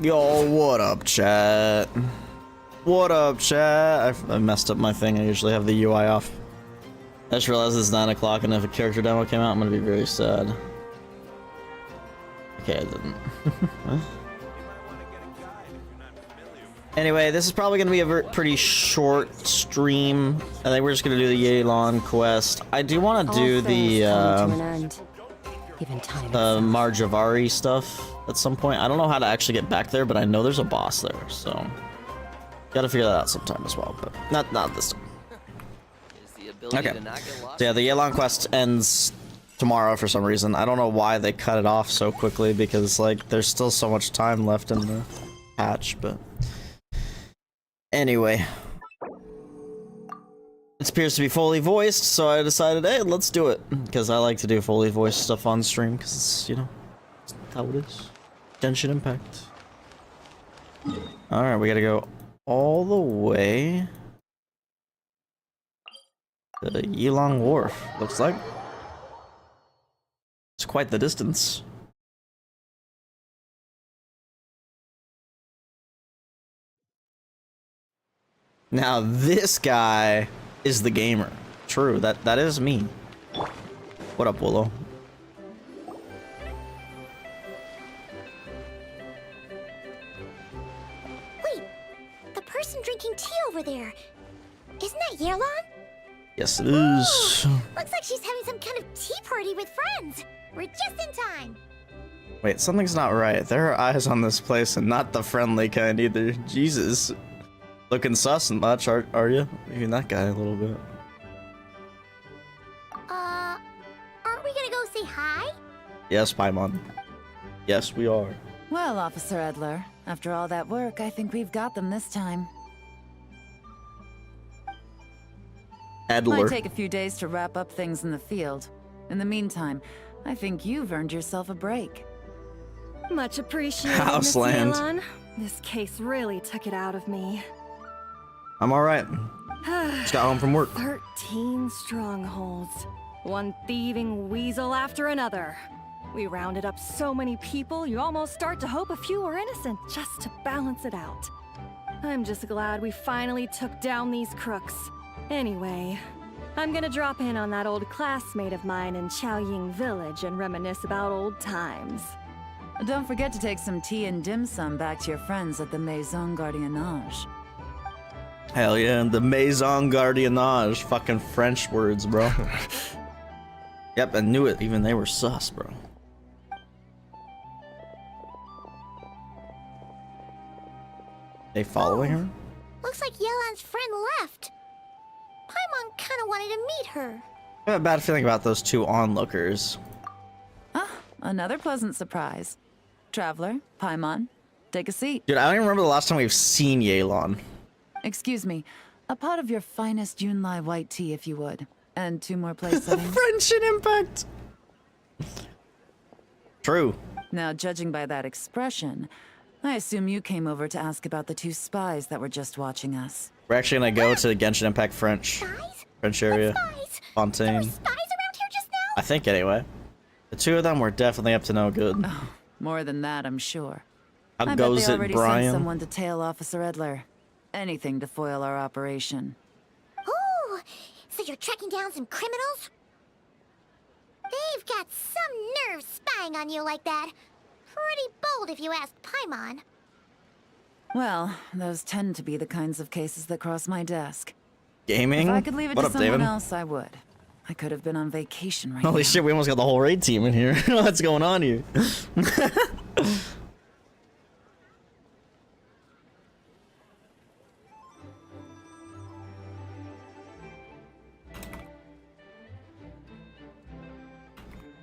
Yo, what up, chat? What up, chat? I messed up my thing. I usually have the UI off. I just realized it's 9 o'clock, and if a character demo came out, I'm gonna be very sad. Okay, I didn't. Anyway, this is probably gonna be a pretty short stream. I think we're just gonna do the Yelan quest. I do want to do the Marjavari stuff at some point. I don't know how to actually get back there, but I know there's a boss there, so gotta figure that out sometime as well. But not this time. Okay. So yeah, the Yelan quest ends tomorrow for some reason. I don't know why they cut it off so quickly, because like there's still so much time left in the patch, but anyway. It appears to be fully voiced, so I decided, hey, let's do it. Because I like to do fully voiced stuff on stream, because it's, you know, it's how it is. Genshin Impact. Alright, we gotta go all the way to Yelan Wharf, looks like. It's quite the distance. Now this guy is the gamer. True, that is me. What up, Willow? Wait, the person drinking tea over there. Isn't that Yelan? Yes, it is. Ooh, looks like she's having some kind of tea party with friends. We're just in time. Wait, something's not right. There are eyes on this place, and not the friendly kind either. Jesus. Looking sus and much, are you? Even that guy a little bit. Aren't we gonna go say hi? Yes, Paimon. Yes, we are. Well, Officer Edler, after all that work, I think we've got them this time. Edler. Might take a few days to wrap up things in the field. In the meantime, I think you've earned yourself a break. Much appreciated, Houseland. Miss Yelan. This case really took it out of me. I'm alright. Just got home from work. 13 strongholds. One thieving weasel after another. We rounded up so many people, you almost start to hope a few were innocent, just to balance it out. I'm just glad we finally took down these crooks. Anyway, I'm gonna drop in on that old classmate of mine in Chaoying Village and reminisce about old times. Don't forget to take some tea and dim sum back to your friends at the Maison Gardiennage. Hell yeah, and the Maison Gardiennage. Fucking French words, bro. Yep, I knew it. Even they were sus, bro. They following her? Looks like Yelan's friend left. Paimon kind of wanted to meet her. I have a bad feeling about those two onlookers. Ah, another pleasant surprise. Traveler, Paimon, take a seat. Dude, I don't even remember the last time we've seen Yelan. Excuse me, a pot of your finest Yunlai white tea, if you would. And 2 more place settings. French in Impact! True. Now, judging by that expression, I assume you came over to ask about the 2 spies that were just watching us. We're actually gonna go to the Genshin Impact French area. Spies? Fontaine. There were spies around here just now? I think anyway. The 2 of them were definitely up to no good. Oh, more than that, I'm sure. How I goes bet they it, already Brian? sent someone to tail Officer Edler. Anything to foil our operation. Oh, so you're tracking down some criminals? They've got some nerve spying on you like that. Pretty bold if you ask Paimon. Well, those tend to be the kinds of cases that cross my desk. Gaming? If I could leave it What to up, someone David? else, I would. I could have been on vacation right now. Holy shit, we almost got the whole raid team in here. What's going on here?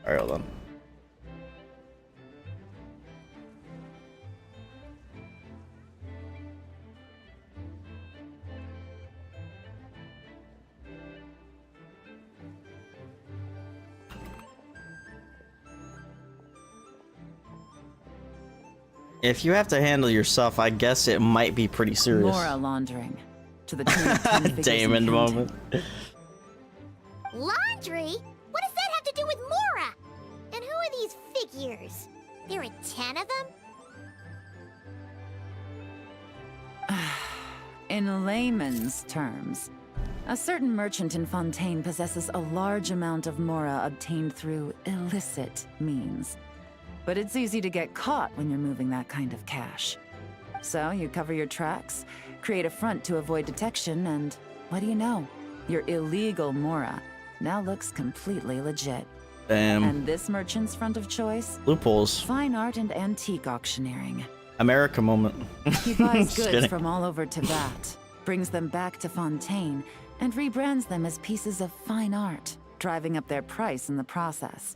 Alright, hold on. If you have to handle yourself, I guess it might be pretty serious. Mora laundering. To the tune of 10 figures Damon and counting. moment. Laundry? What does that have to do with Mora? And who are these figures? There are 10 of them? In layman's terms, a certain merchant in Fontaine possesses a large amount of mora obtained through illicit means. But it's easy to get caught when you're moving that kind of cash. So you cover your tracks, create a front to avoid detection, and what do you know? Your illegal mora now looks completely legit. Damn. And this merchant's front of choice? Loopholes. Fine art and antique auctioneering. America moment. He buys Just goods kidding. from all over Teyvat, brings them back to Fontaine, and rebrands them as pieces of fine art, driving up their price in the process.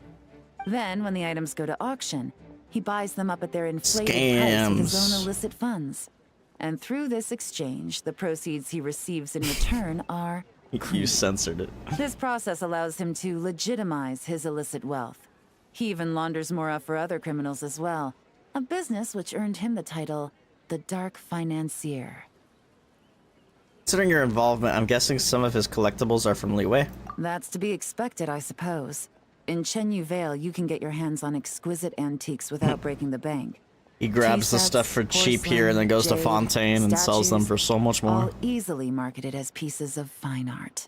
Then, when the items go to auction, he buys them up at their inflated price with his own illicit funds. And through this exchange, the proceeds he receives in return are clean. You censored it. This process allows him to legitimize his illicit wealth. He even launders mora for other criminals as well, a business which earned him the title, the Dark Financier. Considering your involvement, I'm guessing some of his collectibles are from Liyue. That's to be expected, I suppose. In Chenyu Vale, you can get your hands on exquisite antiques without breaking the bank. He grabs the Tea stuff sets, for cheap here and then goes to jade, Fontaine and sells them statues, for so much more. all easily marketed as pieces of fine art.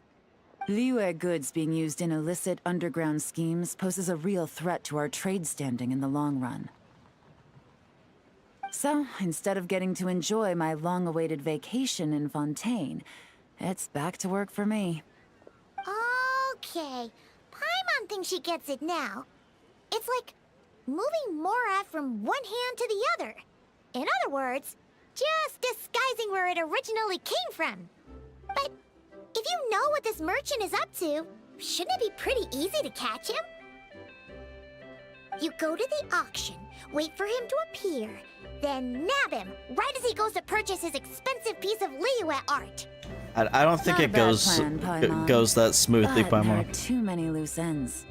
Liyue goods being used in illicit underground schemes poses a real threat to our trade standing in the long run. So, instead of getting to enjoy my long-awaited vacation in Fontaine, it's back to work for me. Okay. Paimon thinks she gets it now. It's like moving mora from one hand to the other. In other words, just disguising where it originally came from. But if you know what this merchant is up to, shouldn't it be pretty easy to catch him? You go to the auction, wait for him to appear, then nab him right as he goes to purchase his expensive piece of Liyue art. I don't think Not a it bad plan, Paimon. goes that smoothly, But there are Paimon. too many loose ends.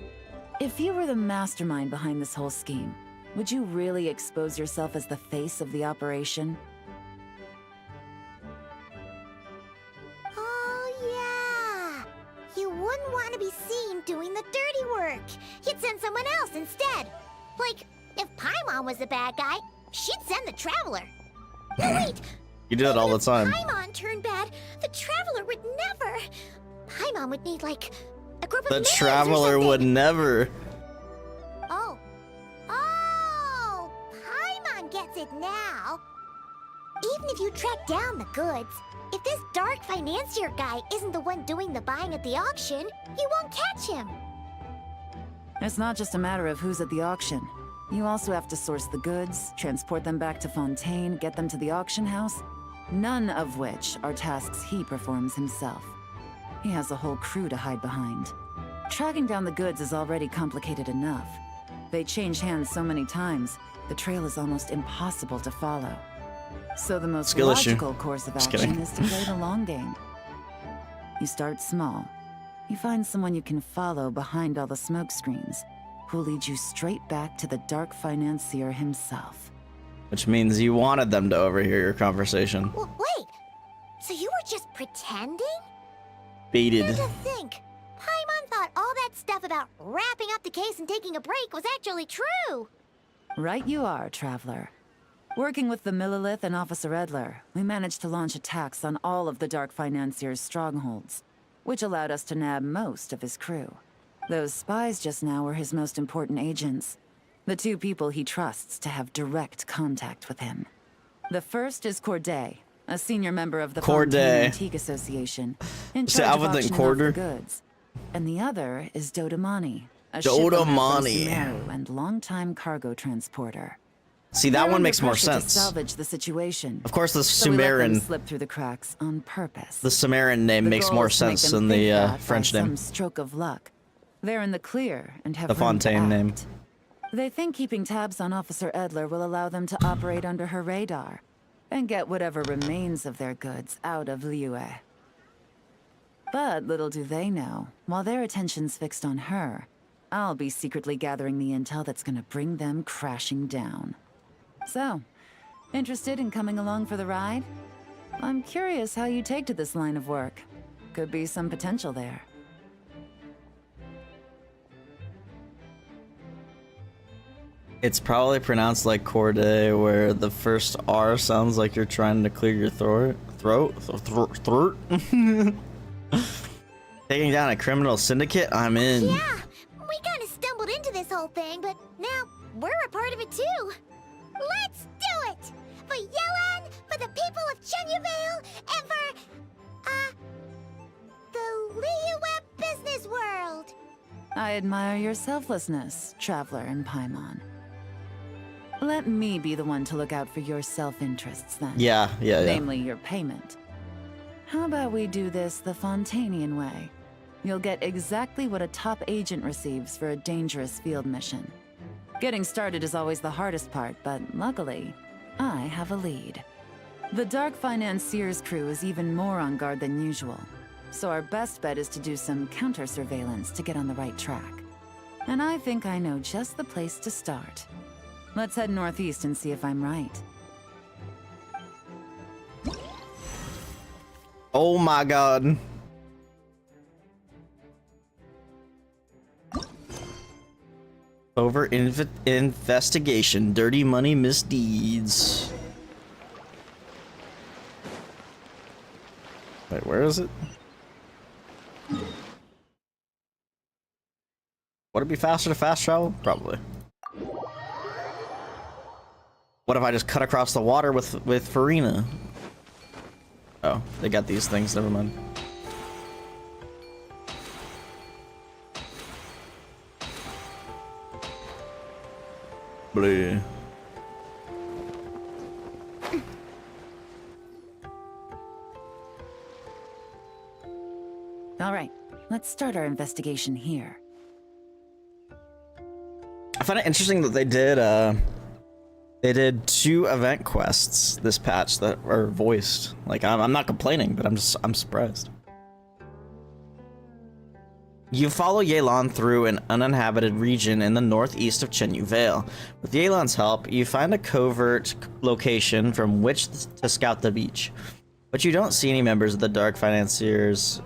If you were the mastermind behind this whole scheme, would you really expose yourself as the face of the operation? Oh, yeah. You wouldn't want to be seen doing the dirty work. You'd send someone else instead. Like, if Paimon was the bad guy, she'd send the Traveler. No, wait. You do that all the time. If Paimon turned bad, the Traveler would never. Paimon would need, like, a group of The minions or Traveler something. would never. Oh. Oh! Paimon gets it now. Even if you track down the goods, if this dark financier guy isn't the one doing the buying at the auction, you won't catch him. It's not just a matter of who's at the auction. You also have to source the goods, transport them back to Fontaine, get them to the auction house, none of which are tasks he performs himself. He has a whole crew to hide behind. Tracking down the goods is already complicated enough. They change hands so many times, the trail is almost impossible to follow. So the most Skill issue. logical course of Just action kidding. is to play the long game. You start small. You find someone you can follow behind all the smoke screens, who'll lead you straight back to the Dark Financier himself. Which means you wanted them to overhear your conversation. Well, wait. So you were just pretending? Baited. And to think, Paimon thought all that stuff about wrapping up the case and taking a break was actually true. Right you are, Traveler. Working with the Millilith and Officer Edler, we managed to launch attacks on all of the Dark Financier's strongholds, which allowed us to nab most of his crew. Those spies just now were his most important agents, the two people he trusts to have direct contact with him. The first is Corday, a senior member of the Corday. Fontaine Antique Association, in See, charge I of would think auctioning off the Corder. goods. And the other is Dodamani, a Dodamani. shipowner from Sumeru and longtime cargo transporter. See, that They're one under makes more pressure to sense. salvage the situation. Of course, the So we let them Sumerian, slip through the cracks on purpose. the Sumerian name The makes goal more is to make sense them than think the that by French some name. stroke of luck, they're in the clear and have The room to Fontaine name. act. They think keeping tabs on Officer Edler will allow them to operate under her radar and get whatever remains of their goods out of Liyue. But little do they know, while their attention's fixed on her, I'll be secretly gathering the intel that's gonna bring them crashing down. So, interested in coming along for the ride? I'm curious how you take to this line of work. Could be some potential there. It's probably pronounced like Corday, where the first R sounds like you're trying to clear your throat. throat. Taking down a criminal syndicate? I'm in. Yeah, we kind of stumbled into this whole thing, but now we're a part of it too. Let's do it! For Yelan, for the people of Chenyavale, and for, the Liyue business world. I admire your selflessness, Traveler and Paimon. Let me be the one to look out for your self-interests then. Yeah. Namely, your payment. How about we do this the Fontanian way? You'll get exactly what a top agent receives for a dangerous field mission. Getting started is always the hardest part, but luckily, I have a lead. The Dark Financier's crew is even more on guard than usual, so our best bet is to do some counter-surveillance to get on the right track. And I think I know just the place to start. Let's head northeast and see if I'm right. Oh my god. Over investigation, dirty money misdeeds. Wait, where is it? Would it be faster to fast travel? Probably. What if I just cut across the water with Farina? Oh, they got these things, never mind. Blue. All right, let's start our investigation here. I find it interesting that they did 2 event quests this patch that are voiced. Like, I'm not complaining, but I'm surprised. You follow Yelan through an uninhabited region in the northeast of Chenyavale. With Yelan's help, you find a covert location from which to scout the beach. But you don't see any members of the Dark Financier's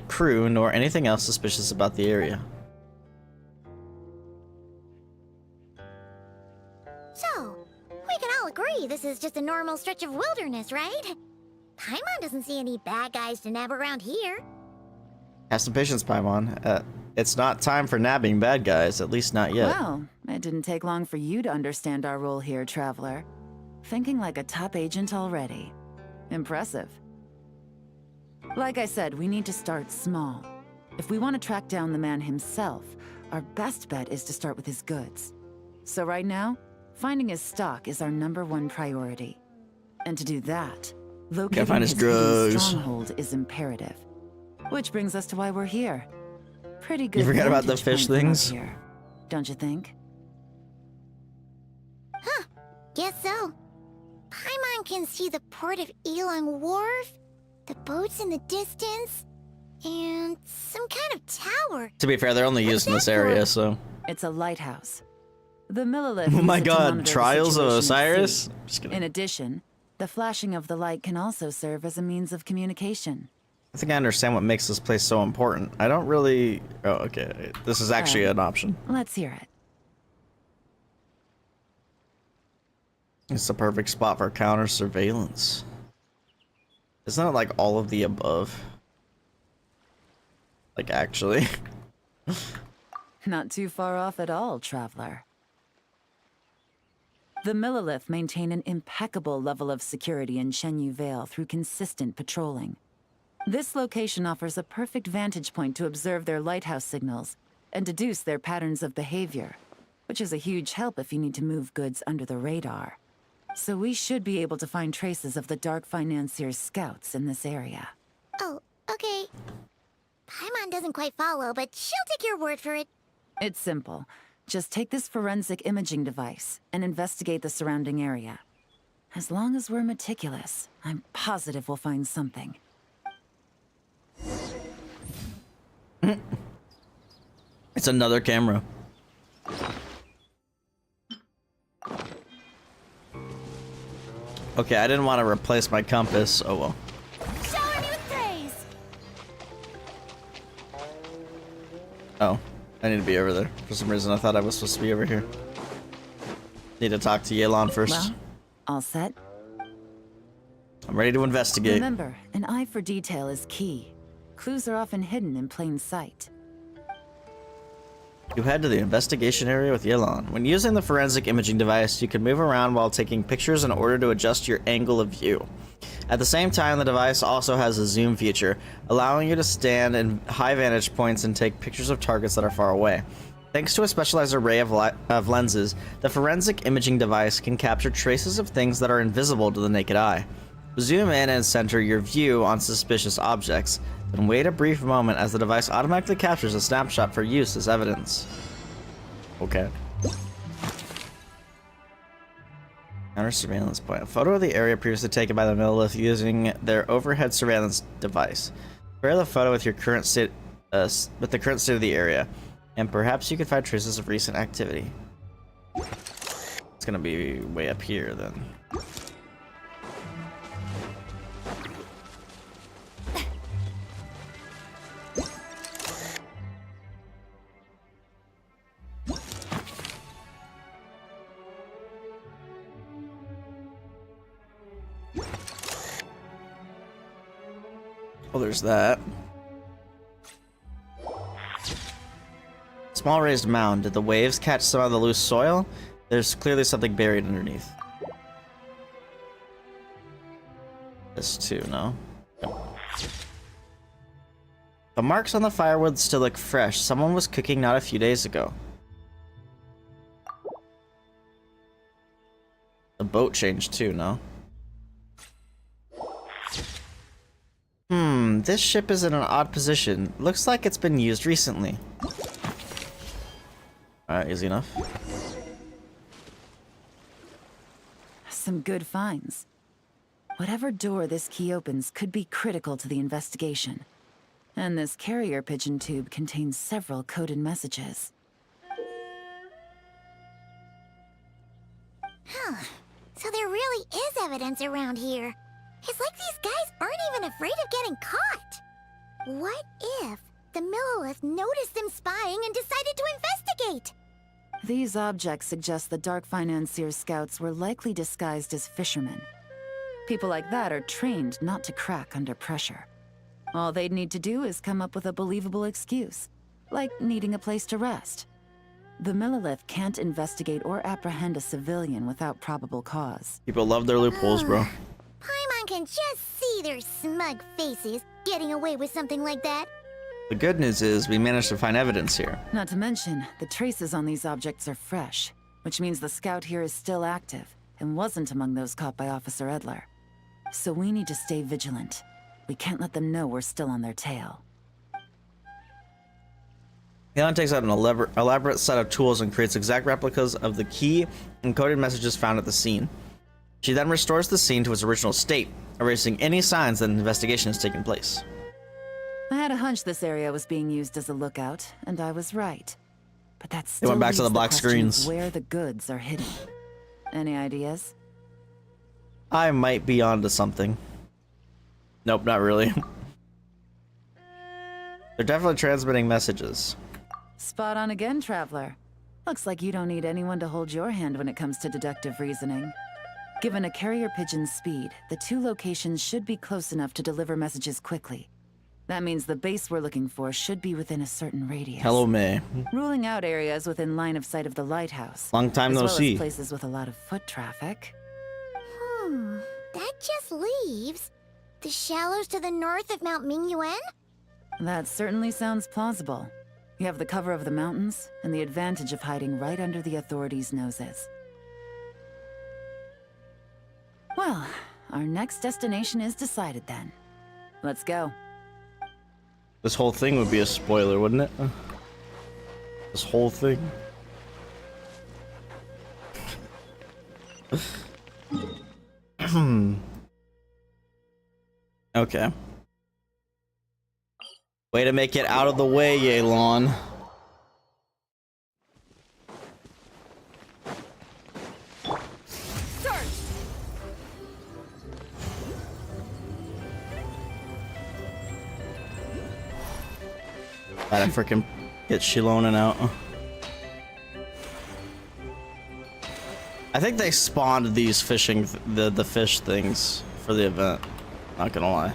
crew, nor anything else suspicious about the area. So, we can all agree this is just a normal stretch of wilderness, right? Paimon doesn't see any bad guys to nab around here. Have some patience, Paimon. It's not time for nabbing bad guys, at least not yet. Well, it didn't take long for you to understand our role here, Traveler. Thinking like a top agent already. Impressive. Like I said, we need to start small. If we want to track down the man himself, our best bet is to start with his goods. So right now, finding his stock is our #1 priority. And to do that, locating find his his hidden drugs. stronghold is imperative. Which brings us to why we're here. Pretty good. You forgot about the vantage fish point from up things? here, don't you think? Huh, guess so. Paimon can see the port of Yelan Wharf, the boats in the distance, and some kind of tower. To be fair, they're only used in this area, so... It's a lighthouse. The Millilith Oh my uses it to god, monitor the Trials of situation at Osiris? sea. Just kidding. In addition, the flashing of the light can also serve as a means of communication. I think I understand what makes this place so important. I don't really... Oh, okay. This is actually an option. Let's hear it. It's the perfect spot for counter surveillance. Isn't it like all of the above? Like, actually. Not too far off at all, Traveler. The Millilith maintain an impeccable level of security in Chenyavale through consistent patrolling. This location offers a perfect vantage point to observe their lighthouse signals and deduce their patterns of behavior, which is a huge help if you need to move goods under the radar. So we should be able to find traces of the Dark Financier's scouts in this area. Oh, okay. Paimon doesn't quite follow, but she'll take your word for it. It's simple. Just take this forensic imaging device and investigate the surrounding area. As long as we're meticulous, I'm positive we'll find something. It's another camera. Okay, I didn't want to replace my compass. Oh well. Shower me with praise! Oh, I need to be over there. For some reason, I thought I was supposed to be over here. Need to talk to Yelan first. Well, all set? I'm ready to investigate. Remember, an eye for detail is key. Clues are often hidden in plain sight. You head to the investigation area with Yelan. When using the forensic imaging device, you can move around while taking pictures in order to adjust your angle of view. At the same time, the device also has a zoom feature, allowing you to stand in high vantage points and take pictures of targets that are far away. Thanks to a specialized array of lenses, the forensic imaging device can capture traces of things that are invisible to the naked eye. Zoom in and center your view on suspicious objects, then wait a brief moment as the device automatically captures a snapshot for use as evidence. Okay. Counter surveillance point. A photo of the area previously taken by the Millilith using their overhead surveillance device. Compare the photo with your current state, with the current state of the area, and perhaps you can find traces of recent activity. It's gonna be way up here then. Well, there's that. Small raised mound. Did the waves catch some of the loose soil? There's clearly something buried underneath. This too, no? The marks on the firewood still look fresh. Someone was cooking not a few days ago. The boat changed too, no? This ship is in an odd position. Looks like it's been used recently. Alright, easy enough. Some good finds. Whatever door this key opens could be critical to the investigation. And this carrier pigeon tube contains several coded messages. Huh. So there really is evidence around here. It's like these guys aren't even afraid of getting caught. What if the Millilith noticed them spying and decided to investigate? These objects suggest the Dark Financier's scouts were likely disguised as fishermen. People like that are trained not to crack under pressure. All they'd need to do is come up with a believable excuse, like needing a place to rest. The Millilith can't investigate or apprehend a civilian without probable cause. People love their loopholes, bro. Paimon can just see their smug faces getting away with something like that. The good news is we managed to find evidence here. Not to mention, the traces on these objects are fresh, which means the scout here is still active and wasn't among those caught by Officer Edler. So we need to stay vigilant. We can't let them know we're still on their tail. Yelan takes out an elaborate set of tools and creates exact replicas of the key and coded messages found at the scene. She then restores the scene to its original state, erasing any signs that an investigation has taken place. I had a hunch this area was being used as a lookout, and I was right. But that's still went back to the black question of screens. where the goods are hidden. Any ideas? I might be onto something. Nope, not really. They're definitely transmitting messages. Spot on again, Traveler. Looks like you don't need anyone to hold your hand when it comes to deductive reasoning. Given a carrier pigeon's speed, the two locations should be close enough to deliver messages quickly. That means the base we're looking for should be within a certain radius. Hello, May. Ruling out areas within line of sight of the lighthouse. Long time no as well see. as places with a lot of foot traffic. That just leaves the shallows to the north of Mount Mingyuan? That certainly sounds plausible. You have the cover of the mountains, and the advantage of hiding right under the authorities' noses. Well, our next destination is decided then. Let's go. This whole thing would be a spoiler, wouldn't it? This whole thing. Okay. Way to make it out of the way, Yelan. Gotta freaking get Shilonen out. I think they spawned these fishing, the fish things for the event. Not gonna lie.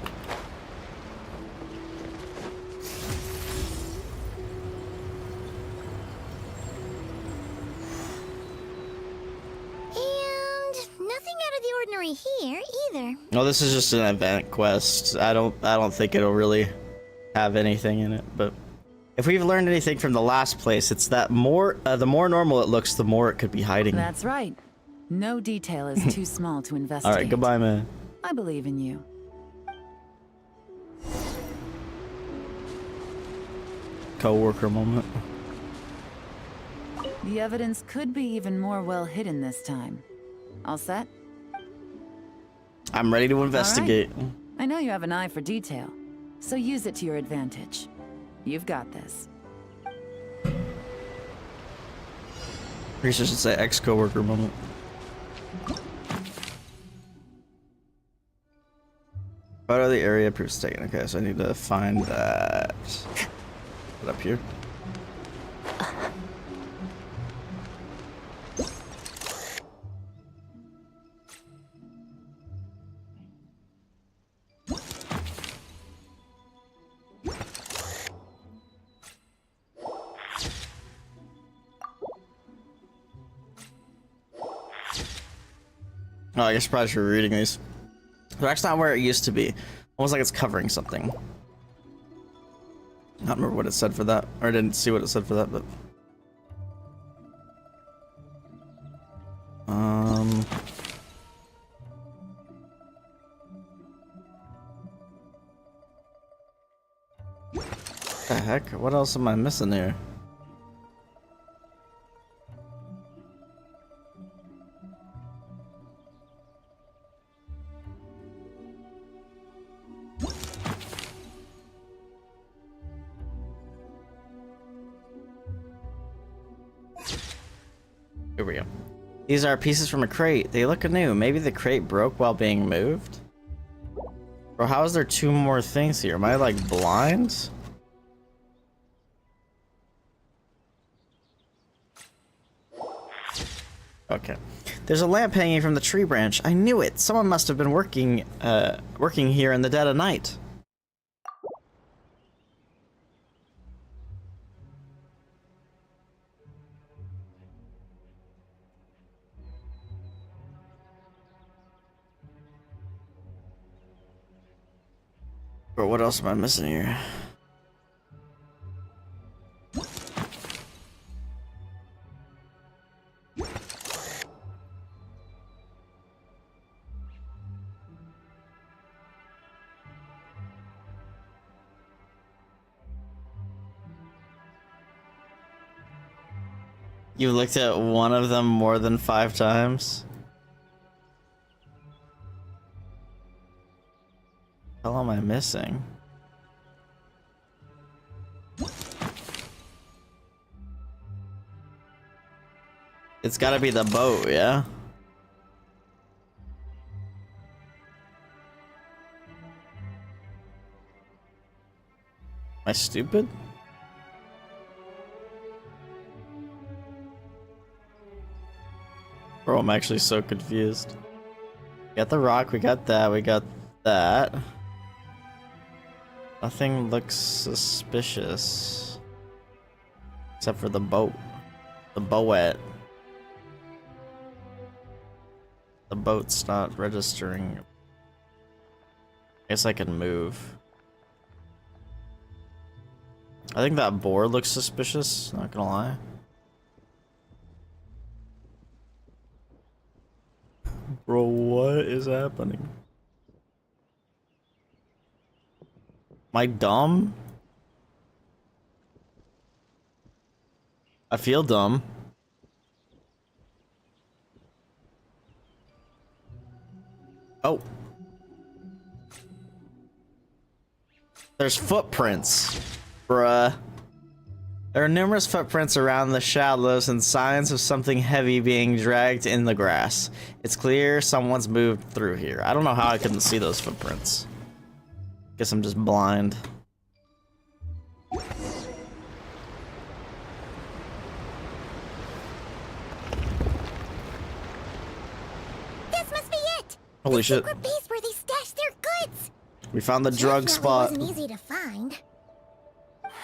And nothing out of the ordinary here either. No, this is just an event quest. I don't think it'll really have anything in it, but if we've learned anything from the last place, it's that the more normal it looks, the more it could be hiding. That's right. No detail is too small to investigate. All right, goodbye, man. I believe in you. Co-worker moment. The evidence could be even more well hidden this time. All set? I'm ready to investigate. All right. I know you have an eye for detail, so use it to your advantage. You've got this. Research should say ex-co-worker moment. Photo of the area proof's taken. Okay, so I need to find that. Put up here. Oh, I guess probably should be reading these. That's not where it used to be. Almost like it's covering something. I don't remember what it said for that, or I didn't see what it said for that, but what the heck? What else am I missing here? Here we go. These are pieces from a crate. They look new. Maybe the crate broke while being moved? Bro, how is there two more things here? Am I like blind? Okay. There's a lamp hanging from the tree branch. I knew it. Someone must have been working here in the dead of night. But what else am I missing here? You looked at one of them more than 5 times? What the hell am I missing? It's gotta be the boat, yeah? Am I stupid? Bro, I'm actually so confused. We got the rock, we got that, we got that. Nothing looks suspicious. Except for the boat. The boat. The boat's not registering. I guess I can move. I think that board looks suspicious, not gonna lie. Bro, what is happening? Am I dumb? I feel dumb. Oh. There's footprints. Bruh. There are numerous footprints around the shallows and signs of something heavy being dragged in the grass. It's clear someone's moved through here. I don't know how I couldn't see those footprints. Guess I'm just blind. This must be it! Holy the shit. Secret base where they We found the drug spot. Wasn't easy to find.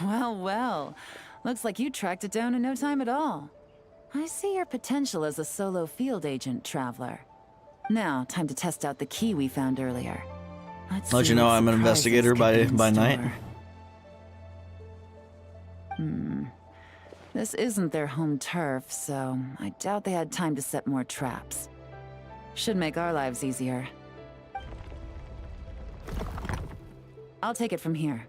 Well, well. Looks like you tracked it down in no time at all. I see your potential as a solo field agent, Traveler. Now, time to test out the key we found earlier. Let you know I'm an investigator by night. This isn't their home turf, so I doubt they had time to set more traps. Should make our lives easier. I'll take it from here.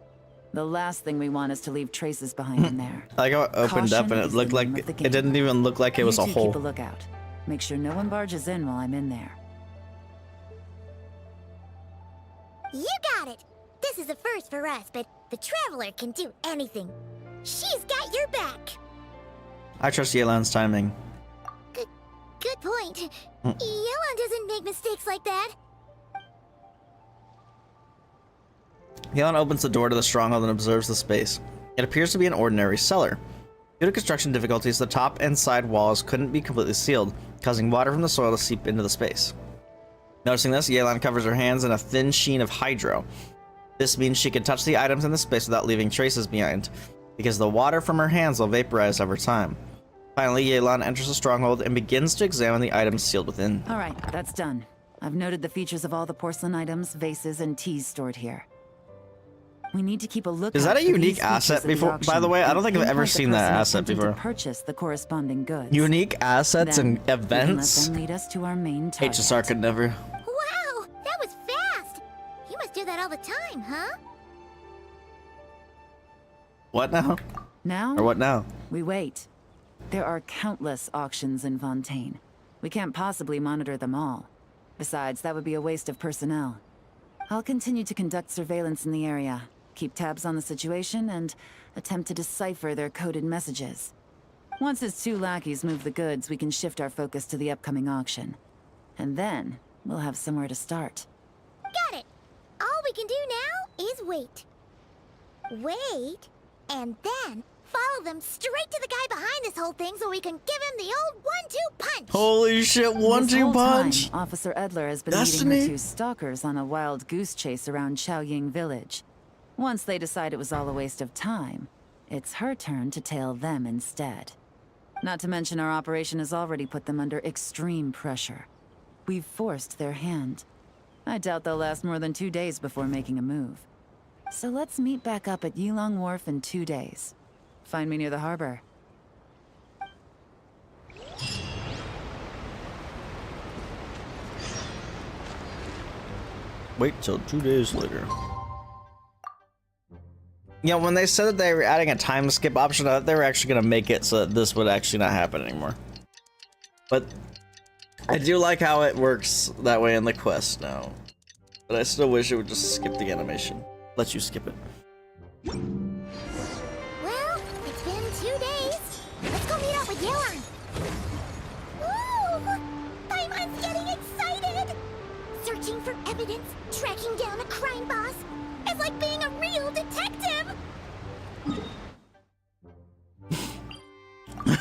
The last thing we want is to leave traces behind in there. I like how it opened up and it looked like it didn't even look like it was a hole. Keep a lookout. Make sure no one barges in while I'm in there. You got it! This is a first for us, but the Traveler can do anything. She's got your back! I trust Yelan's timing. Good point. Yelan doesn't make mistakes like that. Yelan opens the door to the stronghold and observes the space. It appears to be an ordinary cellar. Due to construction difficulties, the top and side walls couldn't be completely sealed, causing water from the soil to seep into the space. Noticing this, Yelan covers her hands in a thin sheen of hydro. This means she can touch the items in the space without leaving traces behind, because the water from her hands will vaporize over time. Finally, Yelan enters the stronghold and begins to examine the items sealed within. Alright, that's done. I've noted the features of all the porcelain items, vases, and teas stored here. We need to keep a lookout. Is that a for unique these asset features at before? the By the way, I don't think I've auction ever and seen pinpoint the that person asset attempting before. to purchase the corresponding goods. Unique assets Then, and we can events? let them lead us to our main target. HSR could never. Wow, that was fast! You must do that all the time, huh? What now? Now? Or what now? We wait. There are countless auctions in Fontaine. We can't possibly monitor them all. Besides, that would be a waste of personnel. I'll continue to conduct surveillance in the area, keep tabs on the situation, and attempt to decipher their coded messages. Once his two lackeys move the goods, we can shift our focus to the upcoming auction. And then, we'll have somewhere to start. Got it! All we can do now is wait. Wait, and then follow them straight to the guy behind this whole thing so we can give him the old 1-2 punch! Holy shit, This 1-2 whole punch! time, Officer Edler has been Destiny? leading her two stalkers on a wild goose chase around Chaoying Village. Once they decide it was all a waste of time, it's her turn to tail them instead. Not to mention our operation has already put them under extreme pressure. We've forced their hand. I doubt they'll last more than 2 days before making a move. So let's meet back up at Yelan Wharf in 2 days. Find me near the harbor. Wait till 2 days later. Yeah, when they said that they were adding a time skip option, I thought they were actually going to make it so that this would actually not happen anymore. But I do like how it works that way in the quest now. But I still wish it would just skip the animation. Let you skip it. Well, it's been 2 days. Let's go meet up with Yelan. Woo! Paimon's getting excited! Searching for evidence, tracking down a crime boss. It's like being a real detective!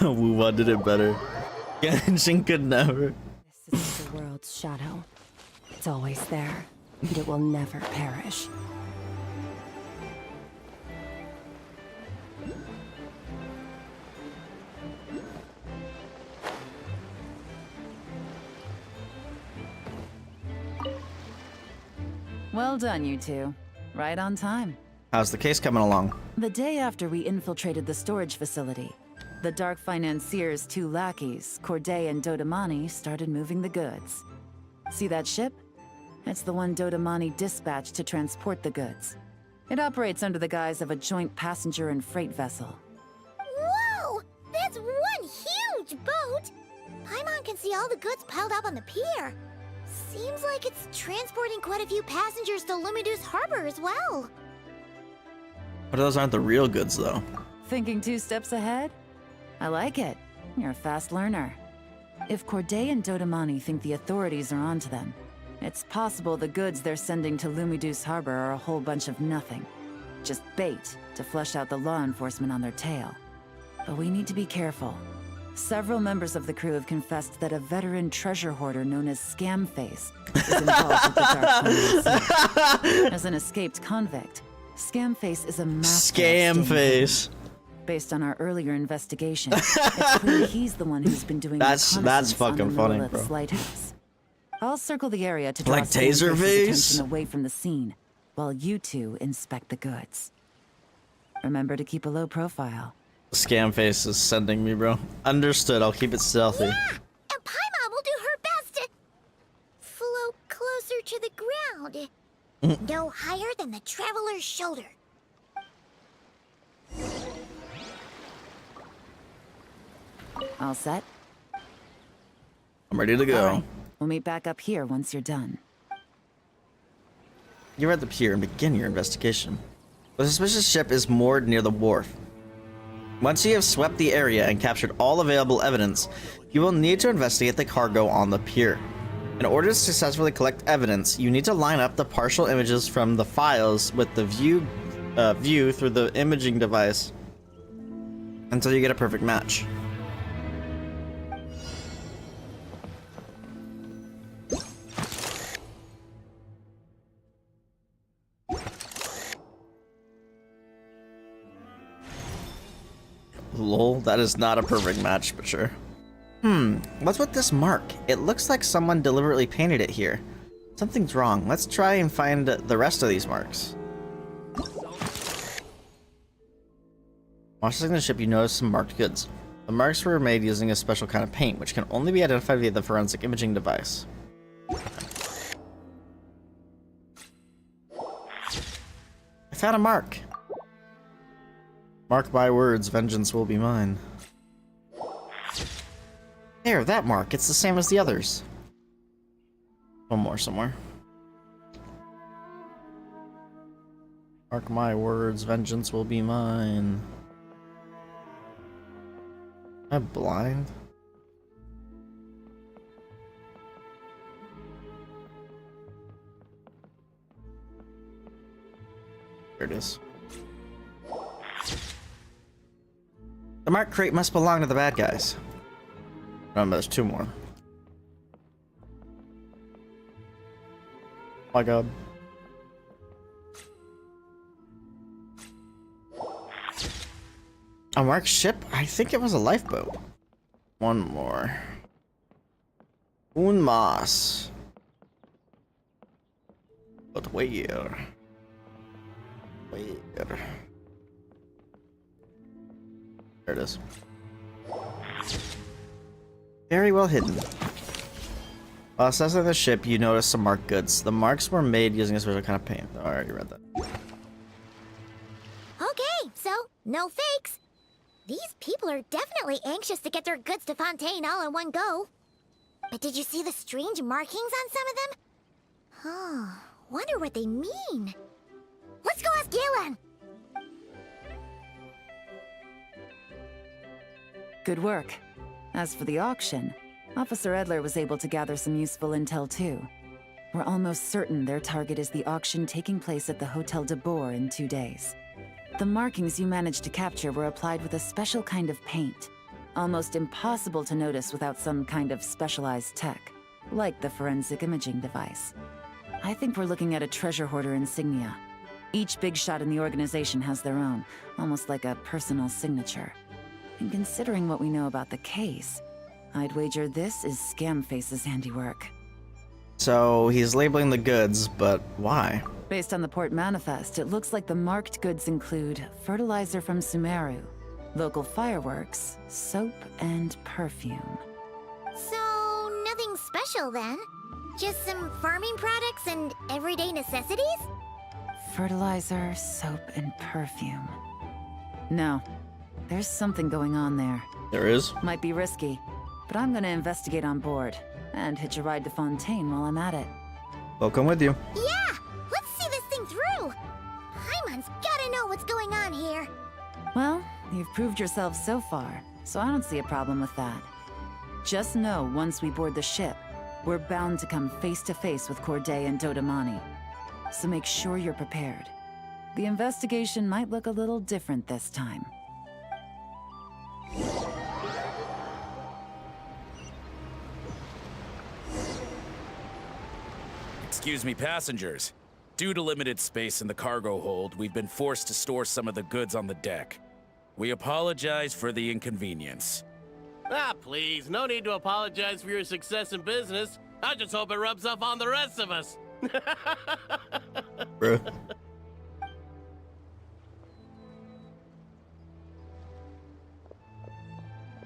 Wuwa did it better. Genshin could never. This is the world's shadow. It's always there, and it will never perish. Well done, you two. Right on time. How's the case coming along? The day after we infiltrated the storage facility, the Dark Financier's two lackeys, Corday and Dodamani, started moving the goods. See that ship? It's the one Dodamani dispatched to transport the goods. It operates under the guise of a joint passenger and freight vessel. Whoa! That's one huge boat! Paimon can see all the goods piled up on the pier. Seems like it's transporting quite a few passengers to Lumidu's harbor as well. But those aren't the real goods, though. Thinking 2 steps ahead? I like it. You're a fast learner. If Corday and Dodamani think the authorities are onto them, it's possible the goods they're sending to Lumidu's harbor are a whole bunch of nothing. Just bait to flush out the law enforcement on their tail. But we need to be careful. Several members of the crew have confessed that a veteran treasure hoarder known as Scamface is involved with the Dark Tournament. As an escaped convict, Scamface is a master. Scamface. Based on our earlier investigation, it's clear he's the one who's been doing That's fucking on the funny, Monolith's bro. lighthouse. I'll circle the area to draw Like Scamface's Taserface? attention away from the scene, while you two inspect the goods. Remember to keep a low profile. Scamface is sending me, bro. Understood. I'll keep it stealthy. Yeah, and Paimon will do her best to float closer to the ground. No higher than the traveler's shoulder. All set? I'm ready to go. All right. We'll meet back up here once you're done. You're at the pier and begin your investigation. The suspicious ship is moored near the wharf. Once you have swept the area and captured all available evidence, you will need to investigate the cargo on the pier. In order to successfully collect evidence, you need to line up the partial images from the files with the view through the imaging device until you get a perfect match. Lol, that is not a perfect match, but sure. What's with this mark? It looks like someone deliberately painted it here. Something's wrong. Let's try and find the rest of these marks. While checking the ship, you notice some marked goods. The marks were made using a special kind of paint, which can only be identified via the forensic imaging device. I found a mark. Mark my words, vengeance will be mine. There, that mark. It's the same as the others. One more somewhere. Mark my words, vengeance will be mine. Am I blind? There it is. The marked crate must belong to the bad guys. Remember, there's two more. Oh my god. A marked ship? I think it was a lifeboat. One more. Un mas. But where? Where? There it is. Very well hidden. While assessing the ship, you notice some marked goods. The marks were made using a special kind of paint. Oh, I already read that. Okay, so no fakes. These people are definitely anxious to get their goods to Fontaine all in one go. But did you see the strange markings on some of them? Huh, wonder what they mean. Let's go ask Yelan. Good work. As for the auction, Officer Edler was able to gather some useful intel too. We're almost certain their target is the auction taking place at the Hotel Tabor in 2 days. The markings you managed to capture were applied with a special kind of paint. Almost impossible to notice without some kind of specialized tech, like the forensic imaging device. I think we're looking at a treasure hoarder insignia. Each big shot in the organization has their own, almost like a personal signature. And considering what we know about the case, I'd wager this is Scamface's handiwork. So he's labeling the goods, but why? Based on the port manifest, it looks like the marked goods include fertilizer from Sumeru, local fireworks, soap, and perfume. So, nothing special then? Just some farming products and everyday necessities? Fertilizer, soap, and perfume. No, there's something going on there. There is? Might be risky, but I'm gonna investigate on board, and hitch a ride to Fontaine while I'm at it. We'll come with you. Yeah! Let's see this thing through! Paimon's gotta know what's going on here. Well, you've proved yourself so far, so I don't see a problem with that. Just know once we board the ship, we're bound to come face to face with Corday and Dodamani. So make sure you're prepared. The investigation might look a little different this time. Excuse me, passengers. Due to limited space in the cargo hold, we've been forced to store some of the goods on the deck. We apologize for the inconvenience. Ah, please, no need to apologize for your success in business. I just hope it rubs off on the rest of us. Bro.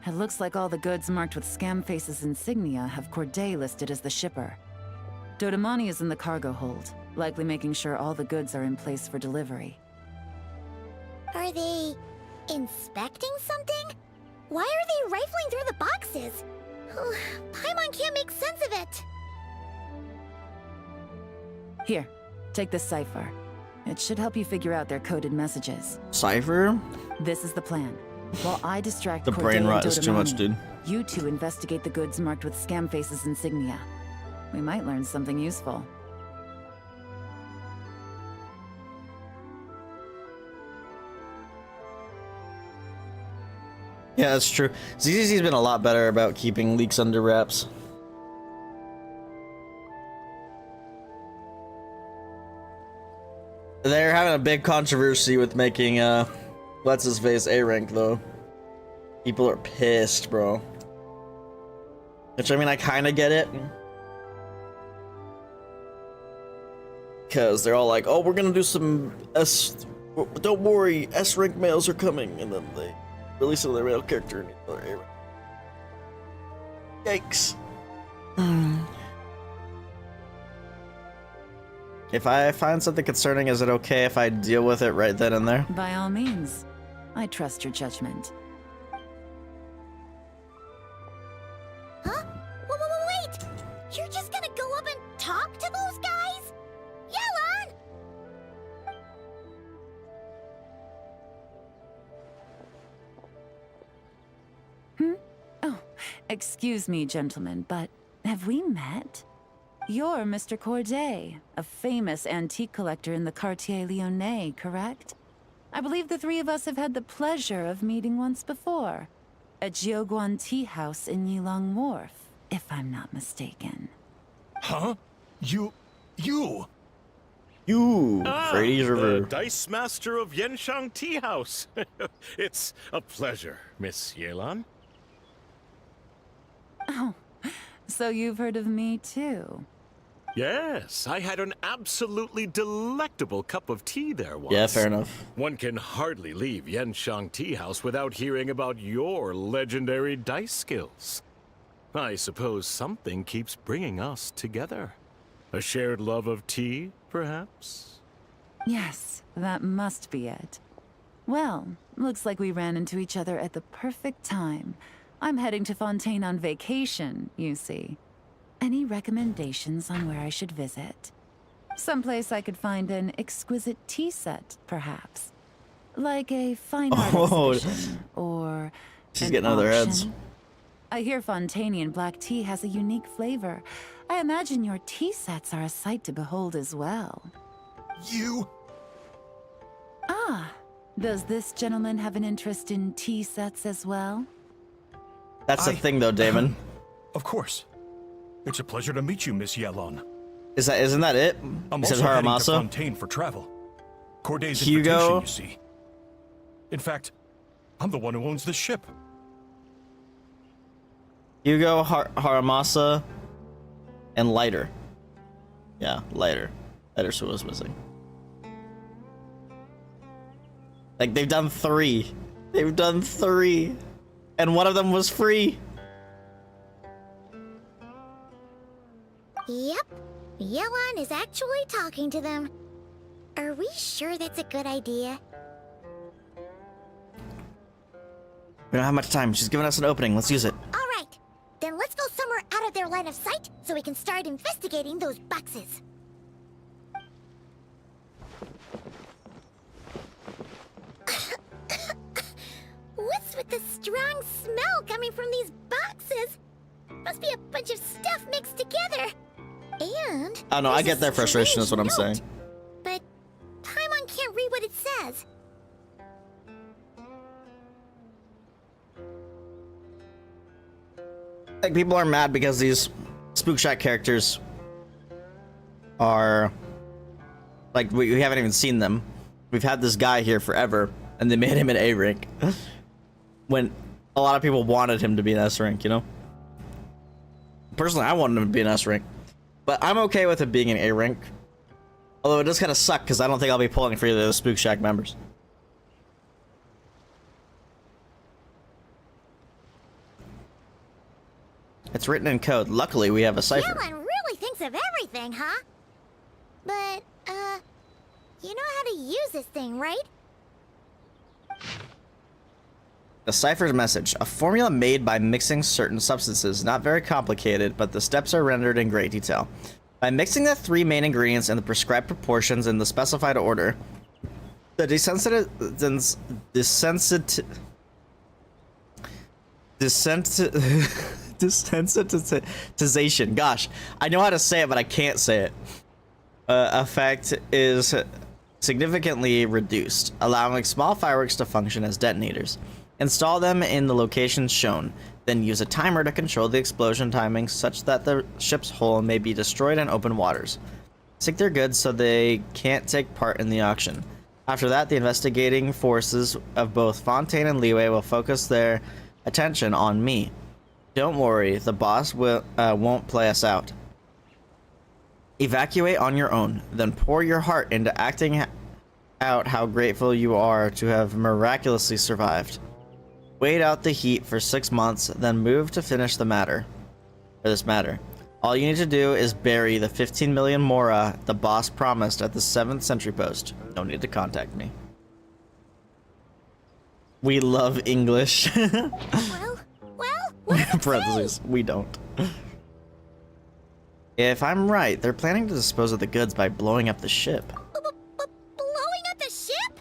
It looks like all the goods marked with Scamface's insignia have Corday listed as the shipper. Dodamani is in the cargo hold, likely making sure all the goods are in place for delivery. Are they inspecting something? Why are they rifling through the boxes? Paimon can't make sense of it. Here, take this cipher. It should help you figure out their coded messages. Cipher? This is the plan. While I distract The Corday brain rot and is too much, Dodamani, dude. you two investigate the goods marked with Scamface's insignia. We might learn something useful. Yeah, that's true. ZZZ's been a lot better about keeping leaks under wraps. They're having a big controversy with making what's his face A rank though. People are pissed, bro. Which I mean, I kind of get it. Because they're all like, oh, we're gonna do some S. Don't worry, S rank males are coming, and then they release another male character and another A rank. Yikes. If I find something concerning, is it okay if I deal with it right then and there? By all means. I trust your judgment. Huh? Wait! You're just gonna go up and talk to those guys? Yelan! Oh, excuse me, gentlemen, but have we met? You're Mr. Corday, a famous antique collector in the Quartier Lyonnais, correct? I believe the three of us have had the pleasure of meeting once before. At Jiuguan Tea House in Yilong Wharf, if I'm not mistaken. Huh? You... Frady's River. The Dice Master of Yenshang Tea House. It's a pleasure, Miss Yelan. Oh, so you've heard of me too? Yes, I had an absolutely delectable cup of tea there once. Yeah, fair enough. One can hardly leave Yenshang Tea House without hearing about your legendary dice skills. I suppose something keeps bringing us together. A shared love of tea, perhaps? Yes, that must be it. Well, looks like we ran into each other at the perfect time. I'm heading to Fontaine on vacation, you see. Any recommendations on where I should visit? Someplace I could find an exquisite tea set, perhaps. Like a fine art exhibition, or She's an getting out of their heads. auction. I hear Fontainian black tea has a unique flavor. I imagine your tea sets are a sight to behold as well. You... Ah, does this gentleman have an interest in tea sets as well? That's the thing, though, Damon. Of course. It's a pleasure to meet you, Miss Yelan. Isn't that it? I'm He says also heading to Haramasa. Fontaine for travel. Corday's Hugo. invitation, you see. In fact, I'm the one who owns the ship. Hugo, Haramasa, and Lighter. Yeah, Lighter. Lighter's who was missing. Like, they've done 3. They've done 3. And one of them was free. Yep. Yelan is actually talking to them. Are we sure that's a good idea? We don't have much time. She's giving us an opening. Let's use it. Alright. Then let's go somewhere out of their line of sight so we can start investigating those boxes. What's with the strong smell coming from these boxes? Must be a bunch of stuff mixed together. And Oh no, I there's get a their frustration is what I'm strange saying. note. But Paimon can't read what it says. Like, people are mad because these Spook Shack characters are like we haven't even seen them. We've had this guy here forever, and they made him an A rank when a lot of people wanted him to be an S rank. You know, personally, I wanted him to be an S rank, but I'm okay with it being an A rank. Although it does kind of suck because I don't think I'll be pulling for either of the Spook Shack members. It's written in code. Luckily, we have a cipher. Yelan really thinks of everything, huh? But, you know how to use this thing, right? The cipher's message. A formula made by mixing certain substances. Not very complicated, but the steps are rendered in great detail. By mixing the 3 main ingredients in the prescribed proportions in the specified order, the desensitization. Gosh, I know how to say it, but I can't say it. Effect is significantly reduced, allowing small fireworks to function as detonators. Install them in the locations shown, then use a timer to control the explosion timing such that the ship's hull may be destroyed in open waters. Sink their goods so they can't take part in the auction. After that, the investigating forces of both Fontaine and Leeway will focus their attention on me. Don't worry, the boss won't play us out. Evacuate on your own, then pour your heart into acting out how grateful you are to have miraculously survived. Wait out the heat for 6 months, then move to finish the matter. For this matter. All you need to do is bury the 15 million Mora the boss promised at the 7th sentry post. No need to contact me. We love English. Parentheses, we don't. If I'm right, they're planning to dispose of the goods by blowing up the ship. Blowing up the ship?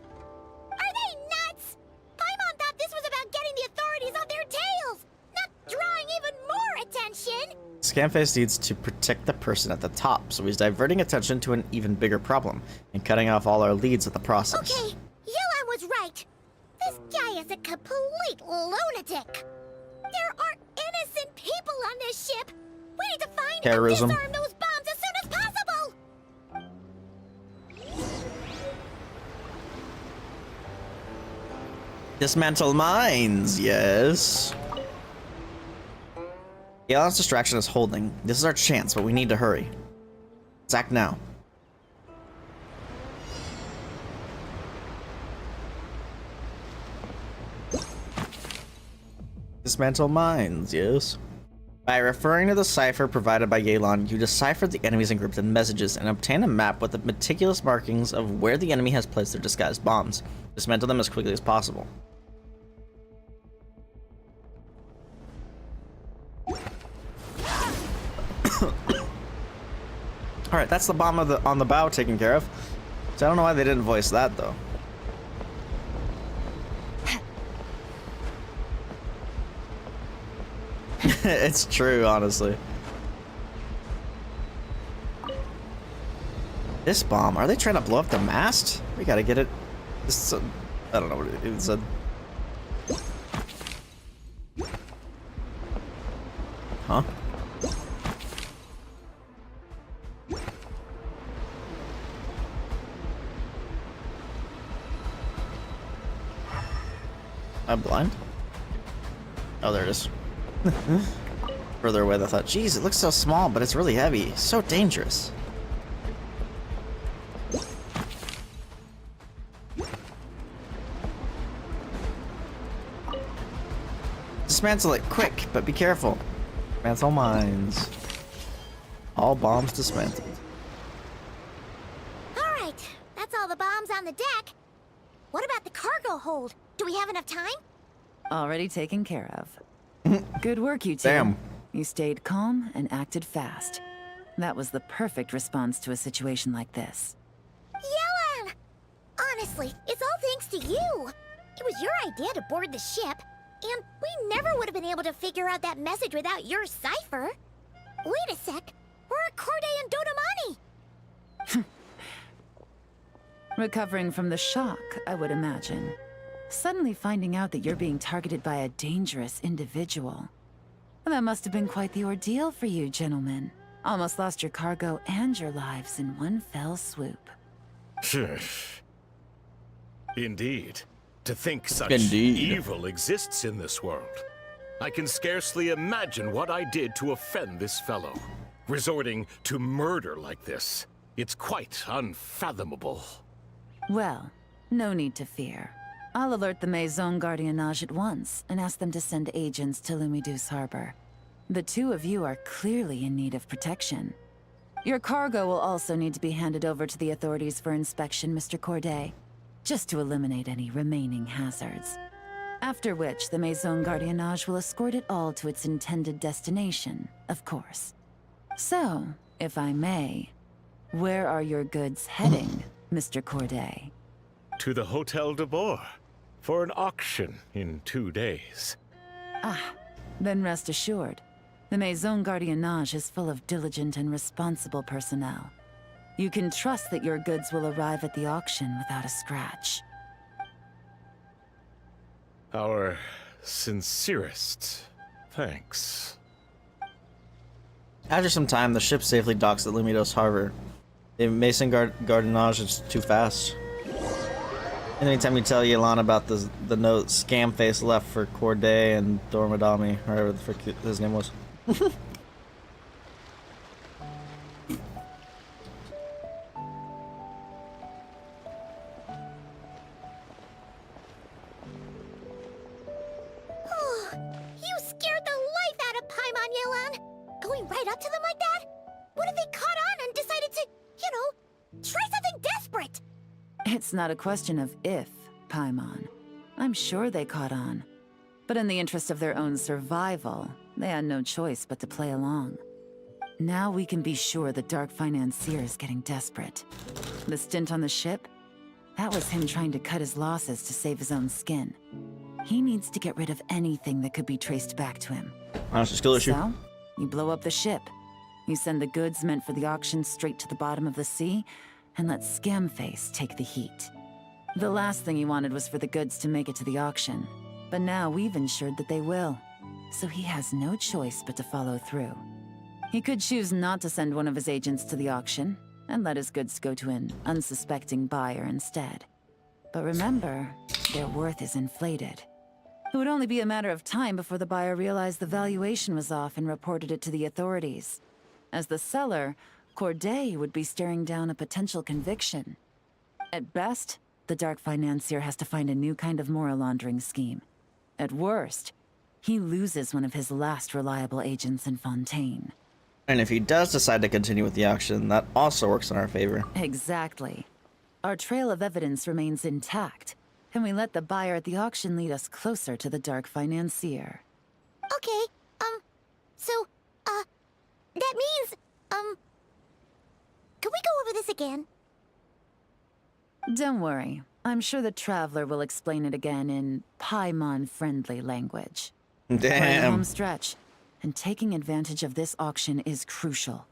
Are they nuts? Paimon thought this was about getting the authorities on their tails, not drawing even more attention. Scamface needs to protect the person at the top, so he's diverting attention to an even bigger problem and cutting off all our leads in the process. Okay, Yelan was right. This guy is a complete lunatic. There are innocent people on this ship. We need to find Terrorism. and disarm those bombs as soon as possible. Dismantle mines, yes. Yelan's distraction is holding. This is our chance, but we need to hurry. Let's act now. Dismantle mines, yes. By referring to the cipher provided by Yelan, you decipher the enemy's encrypted messages and obtain a map with the meticulous markings of where the enemy has placed their disguised bombs. Dismantle them as quickly as possible. Alright, that's the bomb on the bow taken care of. So I don't know why they didn't voice that, though. It's true, honestly. This bomb, are they trying to blow up the mast? We gotta get it. This, I don't know what it said. Huh? I'm blind? Oh, there it is. Further away than I thought. Jeez, it looks so small, but it's really heavy. So dangerous. Dismantle it, quick, but be careful. Dismantle mines. All bombs dismantled. Alright, that's all the bombs on the deck. What about the cargo hold? Do we have enough time? Already taken care of. Good work, you two. Damn. You stayed calm and acted fast. That was the perfect response to a situation like this. Yelan! Honestly, it's all thanks to you. It was your idea to board the ship, and we never would have been able to figure out that message without your cipher. Wait a sec, we're at Corday and Dodamani. Recovering from the shock, I would imagine. Suddenly finding out that you're being targeted by a dangerous individual. That must have been quite the ordeal for you, gentlemen. Almost lost your cargo and your lives in one fell swoop. Indeed. To think such Indeed. evil exists in this world. I can scarcely imagine what I did to offend this fellow. Resorting to murder like this. It's quite unfathomable. Well, no need to fear. I'll alert the Maison Gardiennage at once and ask them to send agents to Lumiduce Harbor. The two of you are clearly in need of protection. Your cargo will also need to be handed over to the authorities for inspection, Mr. Corday, just to eliminate any remaining hazards. After which, the Maison Gardiennage will escort it all to its intended destination, of course. So, if I may, where are your goods heading, Mr. Corday? To the Hotel Tabor for an auction in 2 days. Ah, then rest assured. The Maison Gardiennage is full of diligent and responsible personnel. You can trust that your goods will arrive at the auction without a scratch. Our sincerest thanks. After some time, the ship safely docks at Lumidos Harbor. The Mason Gardiennage is too fast. And anytime you tell Yelan about the note Scam Face left for Corday and Dormadami, or whatever the frick his name was. You scared the life out of Paimon, Yelan! Going right up to them like that? What if they caught on and decided to, try something desperate? It's not a question of if, Paimon. I'm sure they caught on. But in the interest of their own survival, they had no choice but to play along. Now we can be sure the Dark Financier is getting desperate. The stint on the ship? That was him trying to cut his losses to save his own skin. He needs to get rid of anything that could be traced back to him. Honestly, skill issue. So, you blow up the ship. You send the goods meant for the auction straight to the bottom of the sea, and let Scamface take the heat. The last thing he wanted was for the goods to make it to the auction, but now we've ensured that they will, so he has no choice but to follow through. He could choose not to send one of his agents to the auction, and let his goods go to an unsuspecting buyer instead. But remember, their worth is inflated. It would only be a matter of time before the buyer realized the valuation was off and reported it to the authorities. As the seller, Corday would be staring down a potential conviction. At best, the Dark Financier has to find a new kind of moral laundering scheme. At worst, he loses one of his last reliable agents in Fontaine. And if he does decide to continue with the auction, that also works in our favor. Exactly. Our trail of evidence remains intact, and we let the buyer at the auction lead us closer to the Dark Financier. Okay, that means, can we go over this again? Don't worry. I'm sure the Traveler will explain it again in Paimon-friendly language. We're in the Damn. home stretch, and taking advantage of this auction is crucial.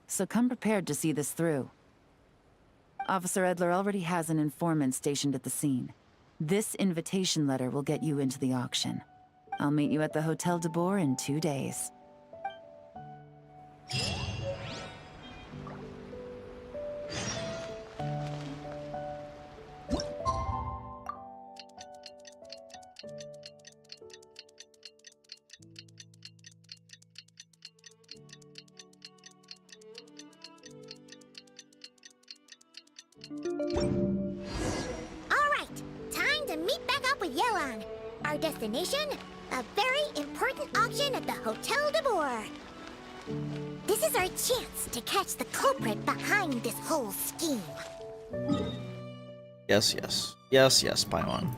So come prepared to see this through. Officer Edler already has an informant stationed at the scene. This invitation letter will get you into the auction. I'll meet you at the Hotel Tabor in 2 days. Alright, time to meet back up with Yelan. Our destination? A very important auction at the Hotel Tabor. This is our chance to catch the culprit behind this whole scheme. Yes, yes. Yes, yes, Paimon.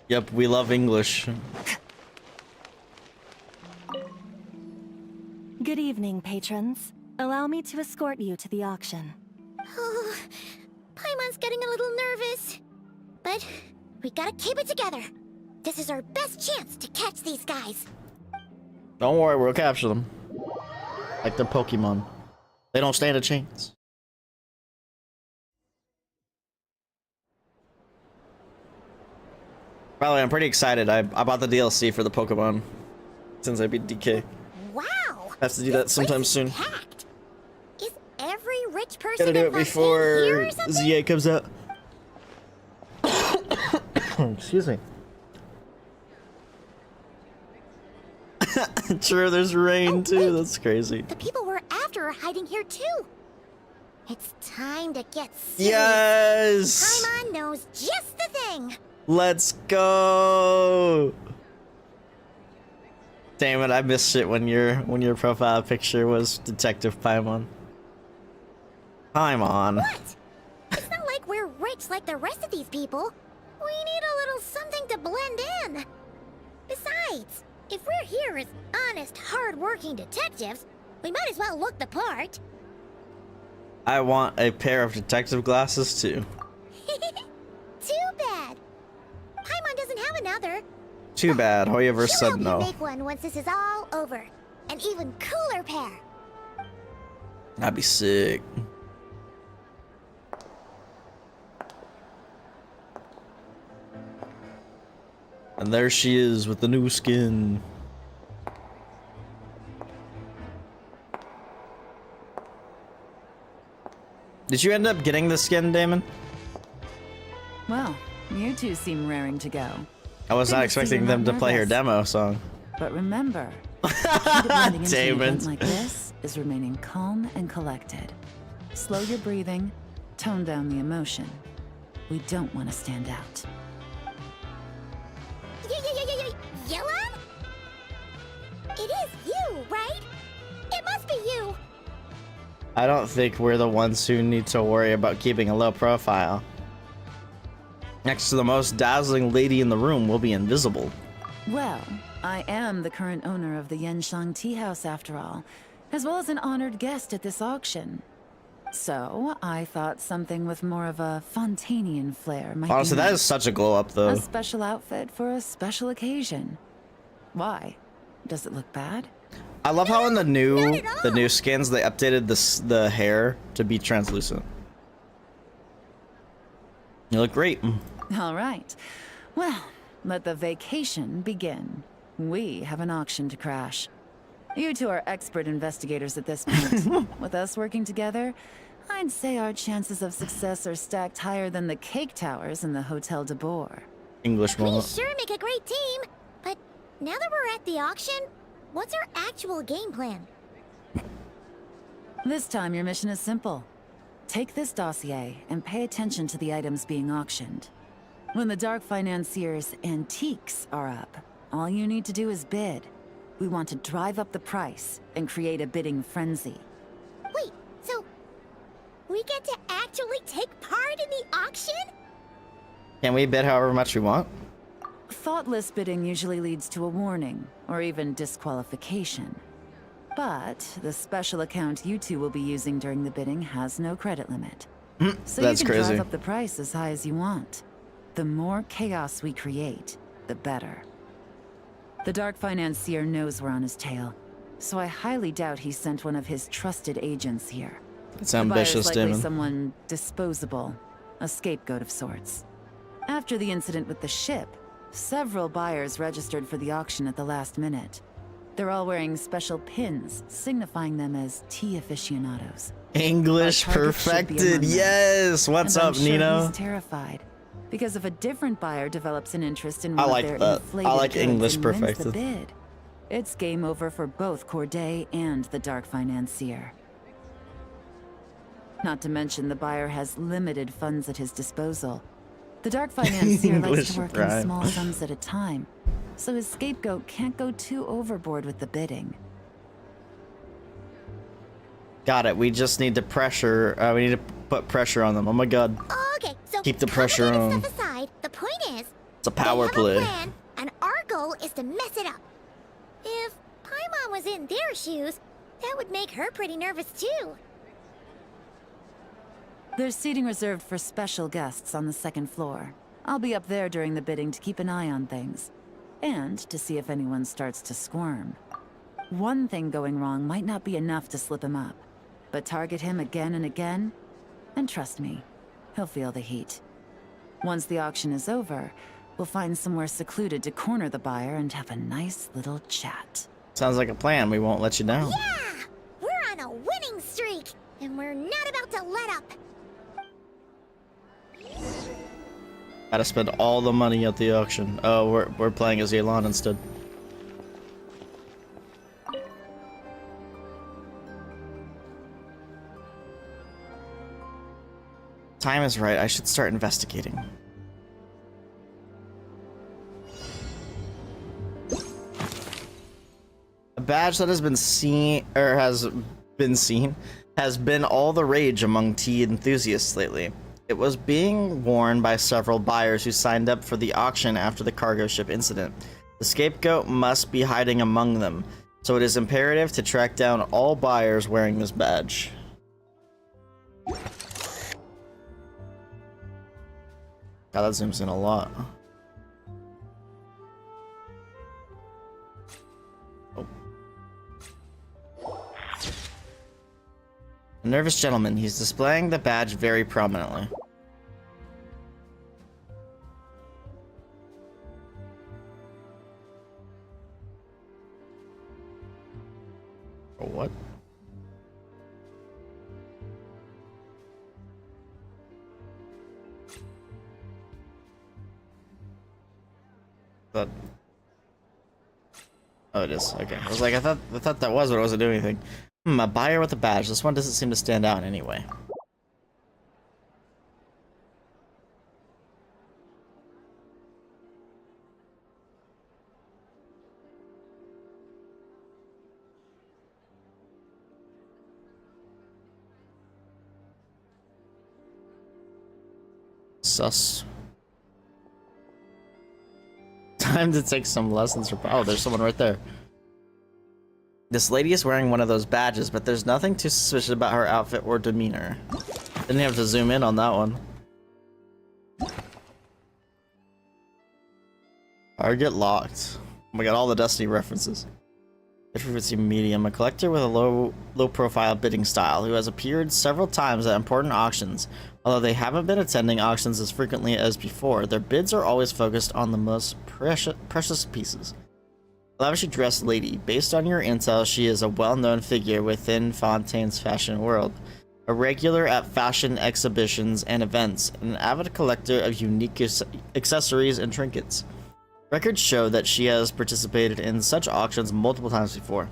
Yep, we love English. Good evening, patrons. Allow me to escort you to the auction. Oh, Paimon's getting a little nervous. But we gotta keep it together. This is our best chance to catch these guys. Don't worry, we'll capture them. Like they're Pokemon. They don't stand a chance. By the way, I'm pretty excited. I bought the DLC for the Pokemon since I beat DK. Wow! I have to do that sometime soon. Packed. Is every rich person Gotta do in it Fontaine before here or something? ZA comes out. Excuse me. True, there's rain too. Wait. That's crazy. The people we're after are hiding here too. It's time to get serious. Yes! Paimon knows just the thing. Let's go! Damn it, I missed it when your profile picture was Detective Paimon. Paimon. What? It's not like we're rich like the rest of these people. We need a little something to blend in. Besides, if we're here as honest, hard-working detectives, we might as well look the part. I want a pair of detective glasses too. Too bad. Paimon doesn't have another. Too bad, Hoyever She'll said help you no. make one once this is all over. An even cooler pair. That'd be sick. And there she is with the new skin. Did you end up getting the skin, Damon? Well, you two seem raring to go. I was not Good to see expecting you're them not to play her nervous. demo song. But remember, the key to blending into an Damon. event like this is remaining calm and collected. Slow your breathing, tone down the emotion. We don't want to stand out. Yelan? It is you, right? It must be you. I don't think we're the ones who need to worry about keeping a low profile. Next to the most dazzling lady in the room, we'll be invisible. Well, I am the current owner of the Yenshang Tea House after all, as well as an honored guest at this auction. So, I thought something with more of a Fontanian flair might Honestly, be that nice. is such a glow up though. A special outfit for a special occasion. Why? Does it look bad? I love how in the new Not at all. skins they updated the hair to be translucent. You look great. All right. Well, let the vacation begin. We have an auction to crash. You two are expert investigators at this point. With us working together, I'd say our chances of success are stacked higher than the cake towers in the Hotel Tabor. English We moment. sure make a great team. But now that we're at the auction, what's our actual game plan? This time your mission is simple. Take this dossier and pay attention to the items being auctioned. When the Dark Financier's antiques are up, all you need to do is bid. We want to drive up the price and create a bidding frenzy. Wait, so we get to actually take part in the auction? Can we bid however much we want? Thoughtless bidding usually leads to a warning, or even disqualification. But the special account you two will be using during the bidding has no credit limit. So That's you can crazy. drive up the price as high as you want. The more chaos we create, the better. The Dark Financier knows we're on his tail, so I highly doubt he sent one of his trusted agents here. It's The buyer's ambitious, likely Damon. someone disposable, a scapegoat of sorts. After the incident with the ship, several buyers registered for the auction at the last minute. They're all wearing special pins, signifying them as tea aficionados. English Our target should be perfected. among them. Yes. What's And I'm up, sure Nino? He's terrified. Because if a different buyer develops an interest in I one like of their that. I inflated like goods English and wins the perfected. bid, it's game over for both Corday and the Dark Financier. Not to mention the buyer has limited funds at his disposal. The Dark Financier likes English to work in rhyme. small sums at a time, so his scapegoat can't go too overboard with the bidding. Got it. We just need to pressure. We need to put pressure on them. Oh my god. Okay, so Keep the pressure complicated on. stuff aside, the point is, It's a power they have play. a plan, and our goal is to mess it up. If Paimon was in their shoes, that would make her pretty nervous too. There's seating reserved for special guests on the second floor. I'll be up there during the bidding to keep an eye on things. And to see if anyone starts to squirm. One thing going wrong might not be enough to slip him up. But target him again and again, and trust me, he'll feel the heat. Once the auction is over, We'll find somewhere secluded to corner the buyer and have a nice little chat. Sounds like a plan. We won't let you down. Yeah! We're on a winning streak, and we're not about to let up. Gotta spend all the money at the auction. Oh, we're playing as Yelan instead. Time is right. I should start investigating. A badge that has been has been all the rage among tea enthusiasts lately. It was being worn by several buyers who signed up for the auction after the cargo ship incident. The scapegoat must be hiding among them, so it is imperative to track down all buyers wearing this badge. God, that zooms in a lot. Oh. A nervous gentleman. He's displaying the badge very prominently. Oh, what? That. Oh, it is. Okay. I was like, I thought that was, but I wasn't doing anything. A buyer with a badge. This one doesn't seem to stand out anyway. Sus. Time to take some lessons from. Oh, there's someone right there. This lady is wearing one of those badges, but there's nothing too suspicious about her outfit or demeanor. Didn't have to zoom in on that one. Target locked. Oh my god, all the Destiny references. Frequency medium, a collector with a low profile bidding style who has appeared several times at important auctions. Although they haven't been attending auctions as frequently as before, their bids are always focused on the most precious pieces. Lavishly dressed lady. Based on your intel, she is a well-known figure within Fontaine's fashion world. A regular at fashion exhibitions and events, and an avid collector of unique accessories and trinkets. Records show that she has participated in such auctions multiple times before.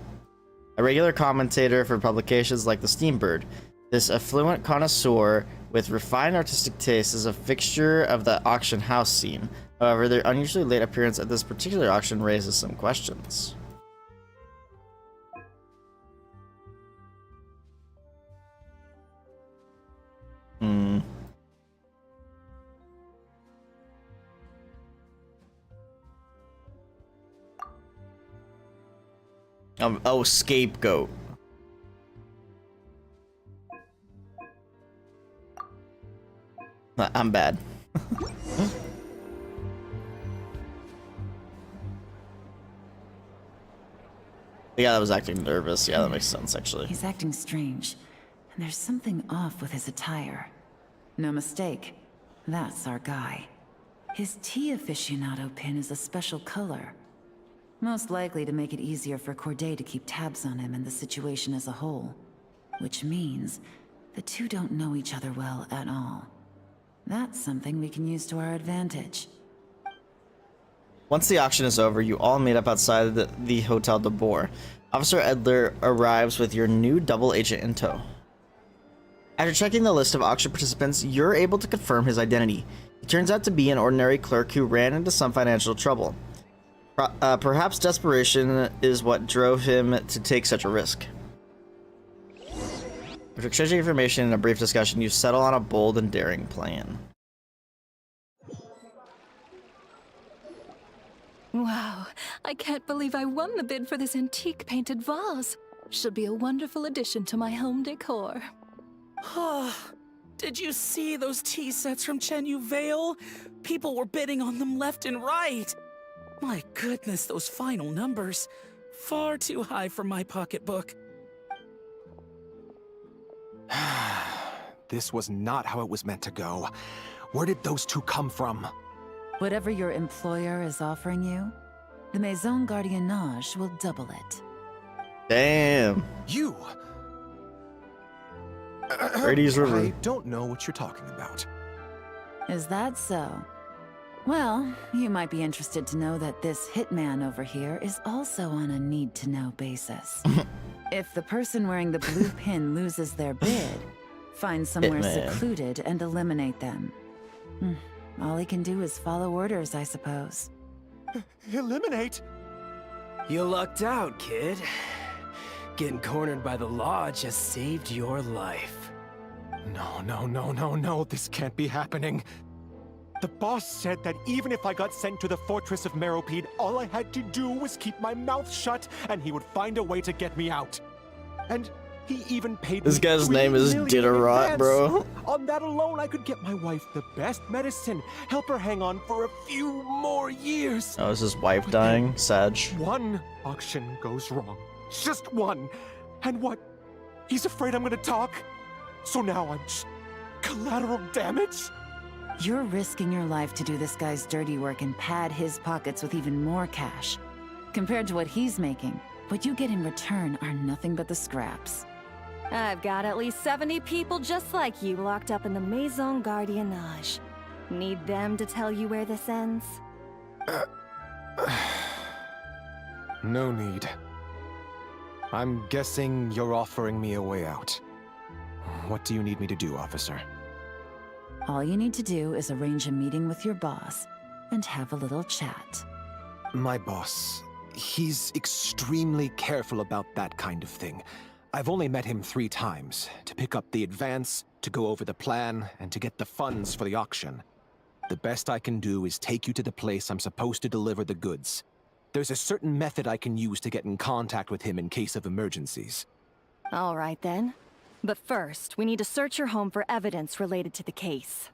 A regular commentator for publications like the Steambird, this affluent connoisseur with refined artistic taste is a fixture of the auction house scene. However, their unusually late appearance at this particular auction raises some questions. Oh, scapegoat. I'm bad. Yeah, that was acting nervous. Yeah, that makes sense, actually. He's acting strange, and there's something off with his attire. No mistake, that's our guy. His tea aficionado pin is a special color. Most likely to make it easier for Corday to keep tabs on him and the situation as a whole. Which means the two don't know each other well at all. That's something we can use to our advantage. Once the auction is over, you all meet up outside the Hotel Tabor. Officer Edler arrives with your new double agent in tow. After checking the list of auction participants, you're able to confirm his identity. He turns out to be an ordinary clerk who ran into some financial trouble. Perhaps desperation is what drove him to take such a risk. After exchanging information and a brief discussion, you settle on a bold and daring plan. Wow, I can't believe I won the bid for this antique painted vase. Should be a wonderful addition to my home decor. Did you see those tea sets from Chenyu Vale? People were bidding on them left and right. My goodness, those final numbers. Far too high for my pocketbook. This was not how it was meant to go. Where did those two come from? Whatever your employer is offering you, the Maison Gardiennage will double it. Damn. You! Brady's River. I don't know what you're talking about. Is that so? Well, you might be interested to know that this hitman over here is also on a need-to-know basis. If the person wearing the blue pin loses their bid, find somewhere secluded and eliminate them. All he can do is follow orders, I suppose. Eliminate? You lucked out, kid. Getting cornered by the law just saved your life. No. This can't be happening. The boss said that even if I got sent to the Fortress of Meropide, all I had to do was keep my mouth shut, and he would find a way to get me out. And he even paid This me guy's $3 name is million in Ditterot, advance. bro. On that alone, I could get my wife the best medicine, help her hang on for a few more years. Oh, is his wife dying? Sag. One auction goes wrong. Just one. And what? He's afraid I'm gonna talk? So now I'm just collateral damage? You're risking your life to do this guy's dirty work and pad his pockets with even more cash. Compared to what he's making, what you get in return are nothing but the scraps. I've got at least 70 people just like you locked up in the Maison Gardiennage. Need them to tell you where this ends? No need. I'm guessing you're offering me a way out. What do you need me to do, officer? All you need to do is arrange a meeting with your boss and have a little chat. My boss, he's extremely careful about that kind of thing. I've only met him 3 times, to pick up the advance, to go over the plan, and to get the funds for the auction. The best I can do is take you to the place I'm supposed to deliver the goods. There's a certain method I can use to get in contact with him in case of emergencies. All right then. But first, we need to search your home for evidence related to the case.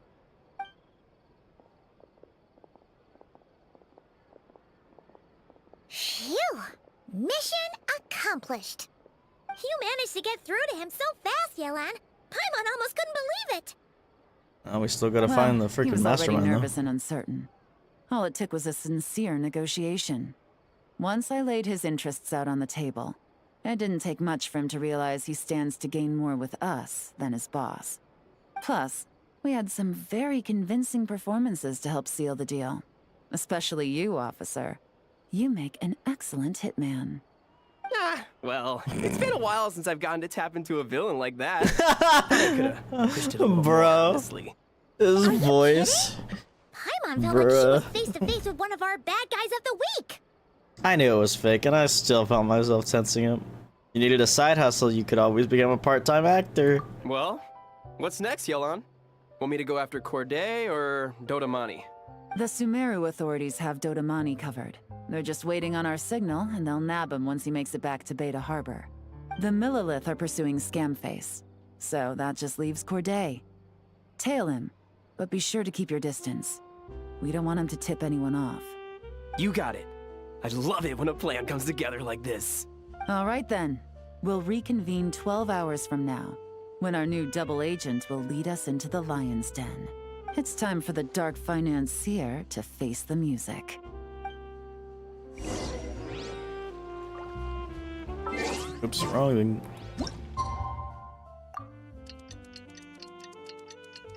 Phew! Mission accomplished. You managed to get through to him so fast, Yelan. Paimon almost couldn't believe it. Oh, we still gotta Well, find the he freaking was already mastermind, though. nervous and uncertain. All it took was a sincere negotiation. Once I laid his interests out on the table, it didn't take much for him to realize he stands to gain more with us than his boss. Plus, we had some very convincing performances to help seal the deal. Especially you, officer. You make an excellent hitman. Well, it's been a while since I've gotten to tap into a villain like that. I could've pushed it a little more, Bro. honestly. His Are you voice. Paimon felt like she was face to face with one of our bad guys of the week. I knew it was fake, and I still found myself tensing up. You needed a side hustle, you could always become a part-time actor. Well, what's next, Yelan? Want me to go after Corday or Dodamani? The Sumeru authorities have Dodamani covered. They're just waiting on our signal, and they'll nab him once he makes it back to Beta Harbor. The Millilith are pursuing Scamface, so that just leaves Corday. Tail him, but be sure to keep your distance. We don't want him to tip anyone off. You got it. I love it when a plan comes together like this. All right then. We'll reconvene 12 hours from now, when our new double agent will lead us into the Lion's Den. It's time for the dark financier to face the music. Oops, wrong.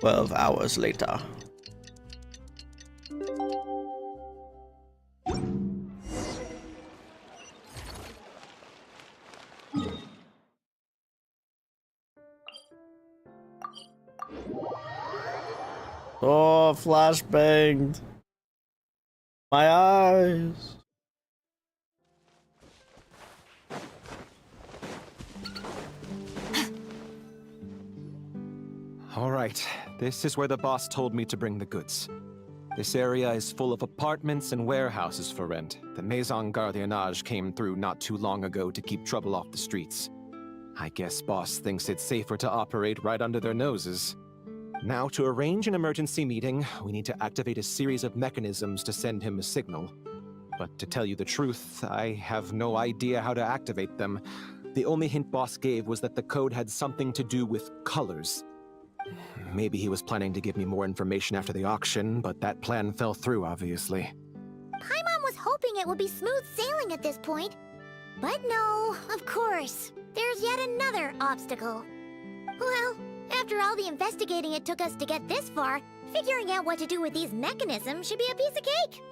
12 hours later. Oh, flashbanged. My eyes. All right, this is where the boss told me to bring the goods. This area is full of apartments and warehouses for rent. The Maison Gardiennage came through not too long ago to keep trouble off the streets. I guess boss thinks it's safer to operate right under their noses. Now, to arrange an emergency meeting, we need to activate a series of mechanisms to send him a signal. But to tell you the truth, I have no idea how to activate them. The only hint boss gave was that the code had something to do with colors. Maybe he was planning to give me more information after the auction, but that plan fell through, obviously. Paimon was hoping it would be smooth sailing at this point. But no, of course. There's yet another obstacle. Well, after all the investigating it took us to get this far, figuring out what to do with these mechanisms should be a piece of cake.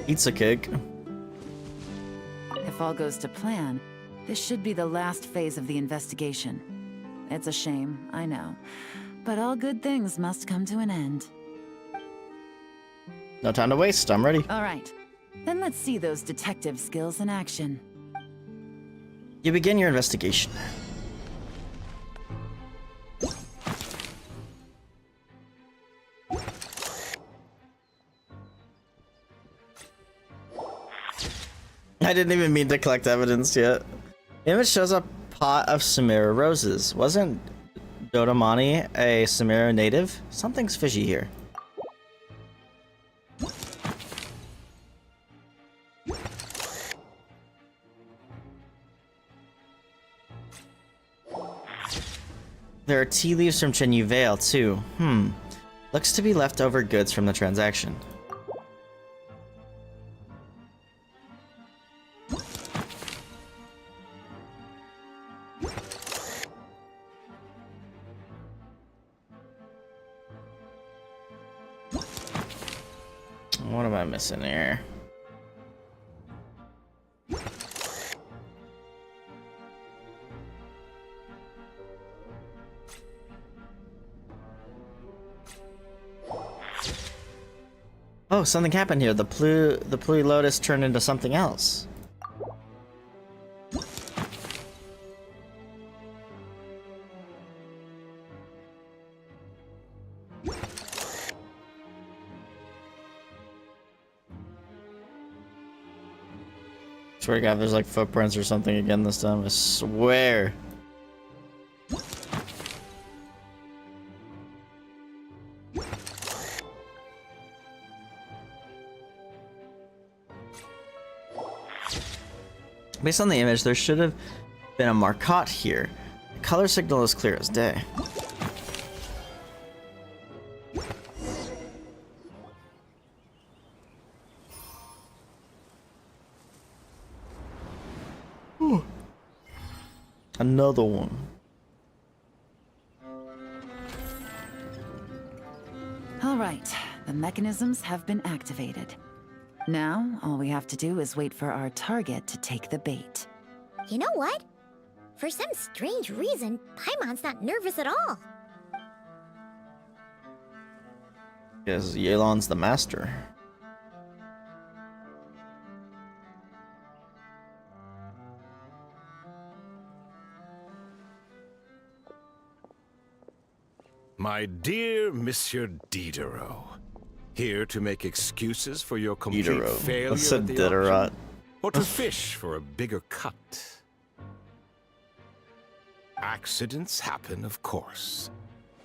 Pizza cake. If all goes to plan, this should be the last phase of the investigation. It's a shame, I know. But all good things must come to an end. No time to waste, I'm ready. All right, then let's see those detective skills in action. You begin your investigation. I didn't even mean to collect evidence yet. Image shows a pot of Samira roses. Wasn't Dodamani a Samira native? Something's fishy here. There are tea leaves from Chenyu Vale, too. Looks to be leftover goods from the transaction. What am I missing here? Oh, something happened here. The Plui Lotus turned into something else. Swear to God, there's like footprints or something again this time. I swear. Based on the image, there should have been a marcotte here. The color signal is clear as day. Another one. All right, the mechanisms have been activated. Now, all we have to do is wait for our target to take the bait. You know what? For some strange reason, Paimon's not nervous at all. Because Yelan's the master. My dear Monsieur Diderot, here to make excuses for your complete Diderot. failure That's at a the Diderot. auction, or to fish for a bigger cut. Accidents happen, of course.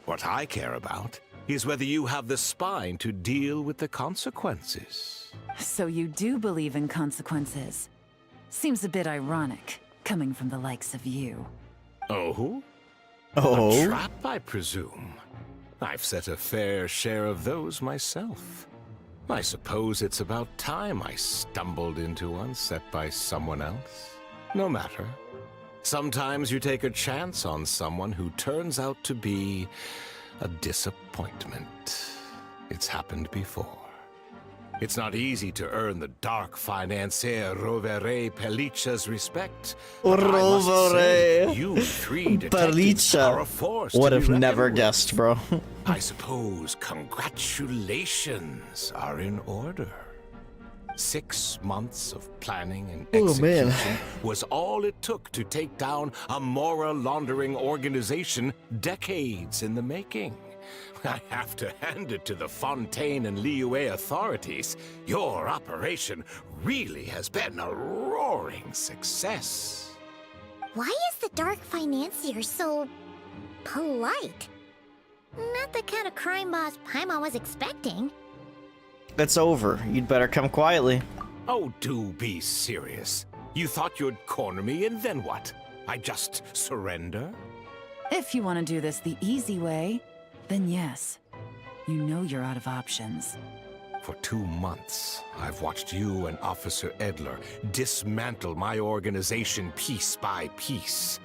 What I care about is whether you have the spine to deal with the consequences. So you do believe in consequences. Seems a bit ironic, coming from the likes of you. Oh? Oh? A trap, I presume. I've set a fair share of those myself. I suppose it's about time I stumbled into one set by someone else. No matter. Sometimes you take a chance on someone who turns out to be a disappointment. It's happened before. It's not easy to earn the dark financier Rovere Pelliccia's respect. But I must say, you three detectives are a force to Would be have never reckoned with. guessed, bro. I suppose congratulations are in order. 6 months of planning and execution was all it took to take down a moral laundering organization decades in the making. I have to hand it to the Fontaine and Liyue authorities. Your operation really has been a roaring success. Why is the Dark Financier so polite? Not the kind of crime boss Paimon was expecting. It's over. You'd better come quietly. Oh, do be serious. You thought you'd corner me and then what? I just surrender? If you want to do this the easy way, then yes. You know you're out of options. For 2 months, I've watched you and Officer Edler dismantle my organization piece by piece.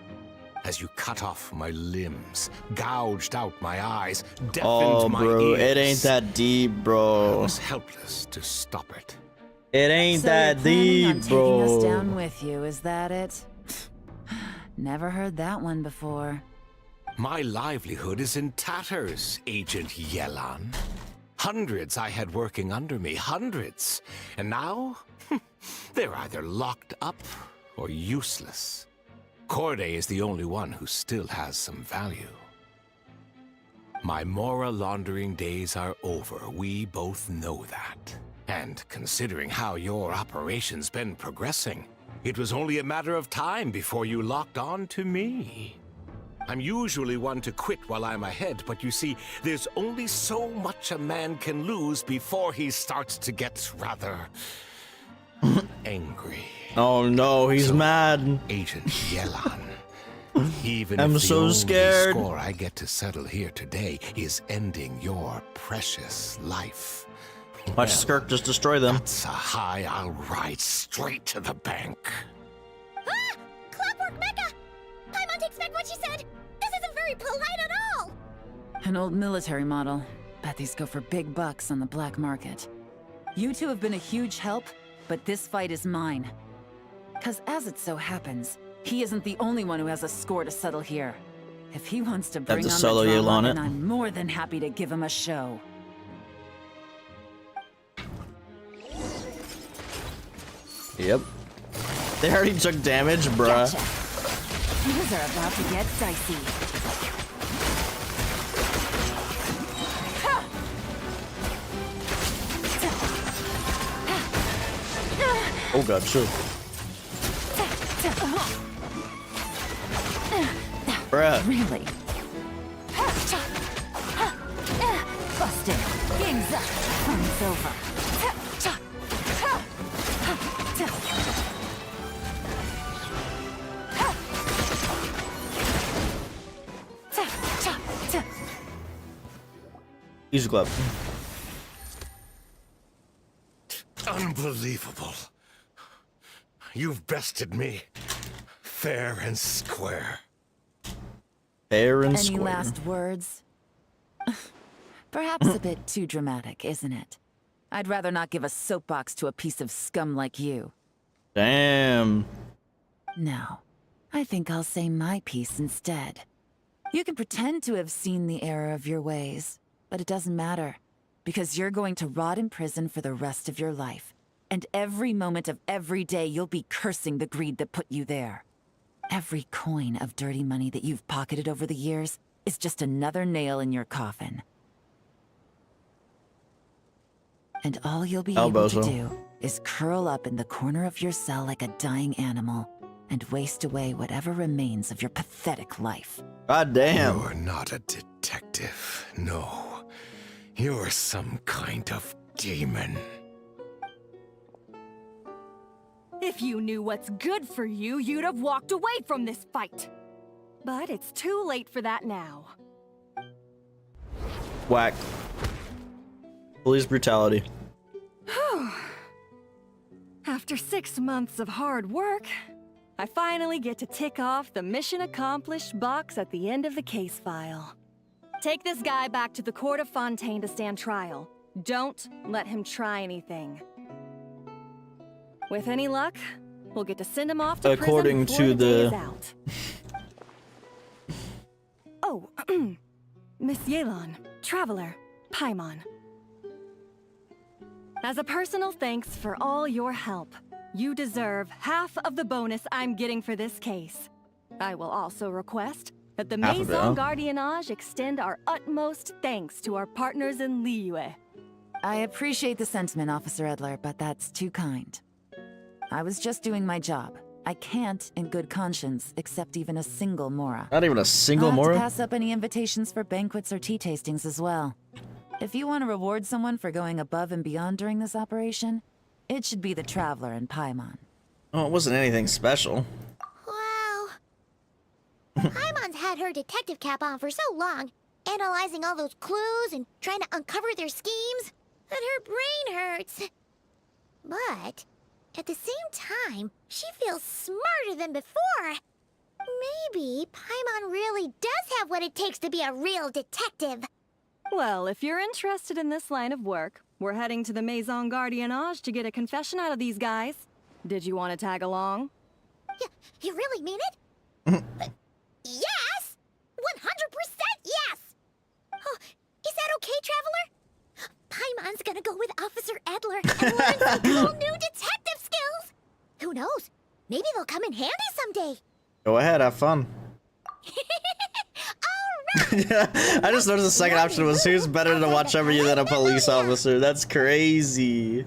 As you cut off my limbs, gouged out my eyes, deafened my bro, ears. it ain't that deep, bro. I was helpless to stop it. It ain't So that you're planning on deep, taking us bro. down with you, is that it? Never heard that one before. My livelihood is in tatters, Agent Yelan. Hundreds I had working under me, hundreds. And now, they're either locked up or useless. Corday is the only one who still has some value. My Mora laundering days are over. We both know that. And considering how your operation's been progressing, it was only a matter of time before you locked on to me. I'm usually one to quit while I'm ahead, but you see, there's only so much a man can lose before he starts to get rather angry. Oh no, he's So, mad. Agent Yelan. Even I'm if the so only scared. score I get to settle here today is ending your precious life. Watch Skirk just destroy them. That's a high I'll ride straight to the bank. Ah! Clockwork Mecha! Paimon takes back what she said! This isn't very polite at all! An old military model. Bet these go for big bucks on the black market. You two have been a huge help, but this fight is mine. 'Cause as it so happens, he isn't the only one who has a score to settle here. If he wants to bring to on solo the drama, Yelan then it. I'm more than happy to give him a show. Yep. They already took damage, bruh. Gotcha. Things are about to get dicey. Oh god, sure. Bruh. Really? Busted. Game's up. Fun's over. Use a glove. Unbelievable. You've bested me. Fair and square. Fair and Any square. last words? Perhaps a bit too dramatic, isn't it? I'd rather not give a soapbox to a piece of scum like you. Damn. No, I think I'll say my piece instead. You can pretend to have seen the error of your ways, but it doesn't matter, because you're going to rot in prison for the rest of your life. And every moment of every day you'll be cursing the greed that put you there. Every coin of dirty money that you've pocketed over the years is just another nail in your coffin. And all you'll be able to do is curl up in the corner of your cell like a dying animal and waste away whatever remains of your pathetic life. God damn. You're not a detective, no. You're some kind of demon. If you knew what's good for you, you'd have walked away from this fight. But it's too late for that now. Whack. Police brutality. After 6 months of hard work, I finally get to tick off the mission accomplished box at the end of the case file. Take this guy back to the Court of Fontaine to stand trial. Don't let him try anything. With any luck, we'll get to send him off to According prison to before the day is the- out. Oh, Miss Yelan, Traveler, Paimon. As a personal thanks for all your help, you deserve half of the bonus I'm getting for this case. I will also request that the Half of it, Maison huh? Gardiennage extend our utmost thanks to our partners in Liyue. I appreciate the sentiment, Officer Edler, but that's too kind. I was just doing my job. I can't, in good conscience, accept even a single Mora. Not even a single I'll have to Mora? pass up any invitations for banquets or tea tastings as well. If you want to reward someone for going above and beyond during this operation, it should be the Traveler and Paimon. Oh, it wasn't anything special. Wow. Paimon's had her detective cap on for so long, analyzing all those clues and trying to uncover their schemes, that her brain hurts. But at the same time, she feels smarter than before. Maybe Paimon really does have what it takes to be a real detective. Well, if you're interested in this line of work, we're heading to the Maison Gardiennage to get a confession out of these guys. Did you want to tag along? You really mean it? Yes! 100% yes! Oh, is that okay, Traveler? Paimon's gonna go with Officer Edler and learn some cool new detective skills! Who knows? Maybe they'll come in handy someday. Go ahead, have fun. Yeah, I just noticed the second option was who's better to watch over you than a police officer. That's crazy.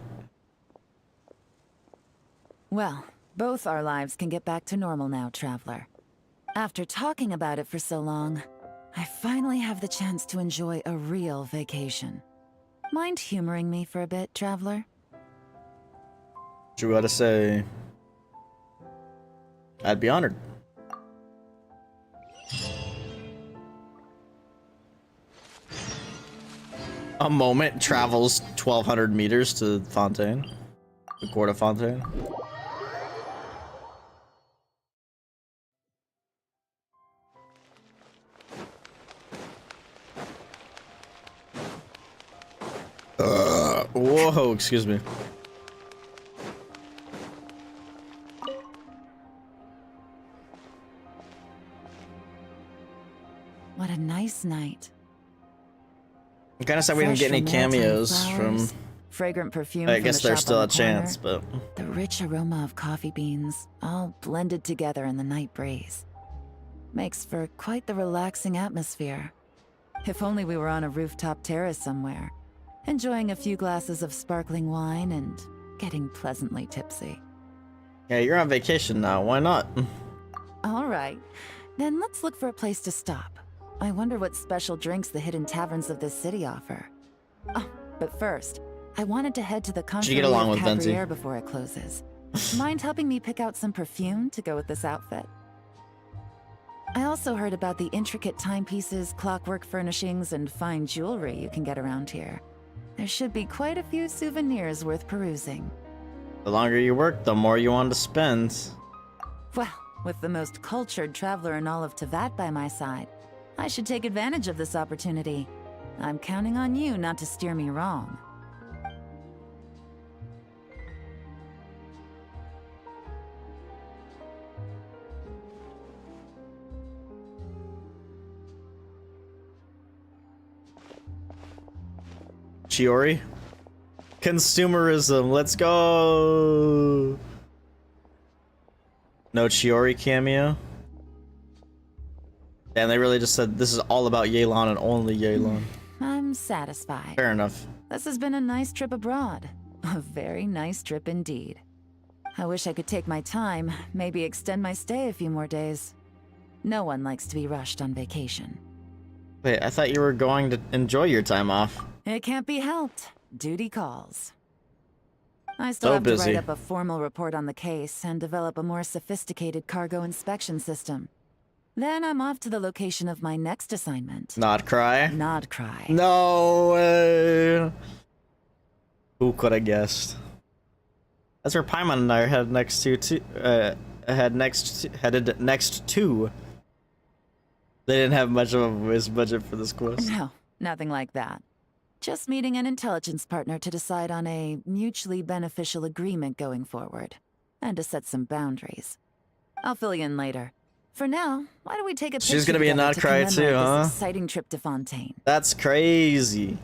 Well, both our lives can get back to normal now, Traveler. After talking about it for so long, I finally have the chance to enjoy a real vacation. Mind humoring me for a bit, Traveler? What you gotta say? I'd be honored. A moment travels 1,200 meters to Fontaine. The Court of Fontaine. Whoa, excuse me. What a nice night. I'm kind of sad we didn't get any Fresh romantic cameos from. flowers, fragrant perfume. I from guess the there's shop still on a the chance, corner, but the rich aroma of coffee beans, all blended together in the night breeze, makes for quite the relaxing atmosphere. If only we were on a rooftop terrace somewhere, enjoying a few glasses of sparkling wine and getting pleasantly tipsy. yeah, you're on vacation now. Why not? All right, then let's look for a place to stop. I wonder what special drinks the hidden taverns of this city offer. Oh, but first, I wanted to head to the Should you get along with Venti? Cabriere before it closes. Mind helping me pick out some perfume to go with this outfit? I also heard about the intricate timepieces, clockwork furnishings, and fine jewelry you can get around here. There should be quite a few souvenirs worth perusing. The longer you work, the more you want to spend. Well, with the most cultured traveler in all of Tevat by my side, I should take advantage of this opportunity. I'm counting on you not to steer me wrong. Chiori? Consumerism, let's go! No Chiori cameo? Damn, they really just said this is all about Yelan and only Yelan. I'm satisfied. Fair enough. This has been a nice trip abroad. A very nice trip indeed. I wish I could take my time, maybe extend my stay a few more days. No one likes to be rushed on vacation. Wait, I thought you were going to enjoy your time off. It can't be helped. Duty calls. I still So have to busy. write up a formal report on the case and develop a more sophisticated cargo inspection system. Then I'm off to the location of my next assignment. Not cry? Nod cry. No way. Who could have guessed? That's where Paimon and I are headed next to. They didn't have much of a voice budget for this quest. No, nothing like that. Just meeting an intelligence partner to decide on a mutually beneficial agreement going forward, and to set some boundaries. I'll fill you in later. For now, why don't we take a picture She's gonna be a together nod to cry commemorate too, this huh? exciting trip to Fontaine. That's crazy.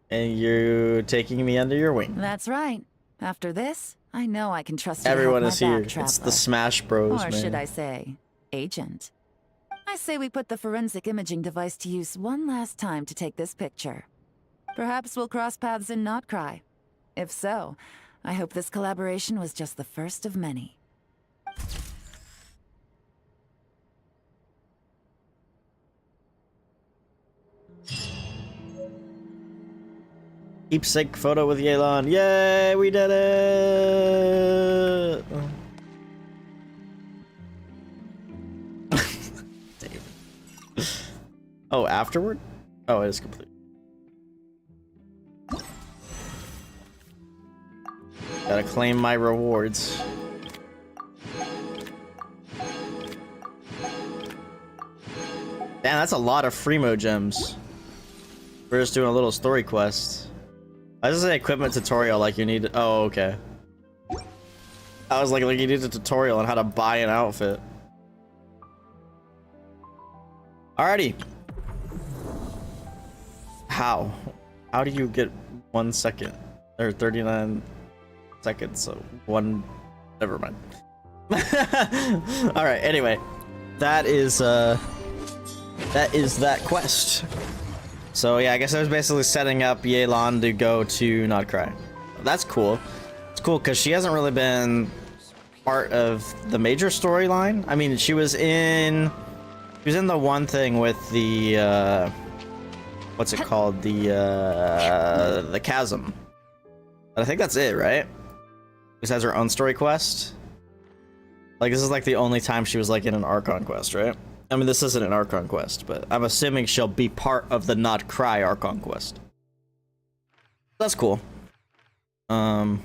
And you're taking me under your wing. That's right. After this, I know I can trust you Everyone to is have my here. back, It's the traveler. Smash Bros, Or man. should I say, agent. I say we put the forensic imaging device to use one last time to take this picture. Perhaps we'll cross paths in Not Cry. If so, I hope this collaboration was just the first of many. Keepsake photo with Yelan. Yay, we did it! Oh, afterward? Oh, it is complete. Gotta claim my rewards. Damn, that's a lot of Freemo gems. We're just doing a little story quest. I just say equipment tutorial like you need. Oh, okay. I was like you need a tutorial on how to buy an outfit. Alrighty. How? How do you get 1 second? Or 39 seconds, so one... Never mind. Alright, anyway. That is that quest. So yeah, I guess I was basically setting up Yelan to go to Notcry. That's cool. It's cool because she hasn't really been part of the major storyline. I mean, she was in the one thing with the what's it called? The chasm. But I think that's it, right? She has her own story quest. Like this is like the only time she was like in an Archon quest, right? I mean, this isn't an Archon quest, but I'm assuming she'll be part of the Not Cry Archon quest. That's cool. Yeah.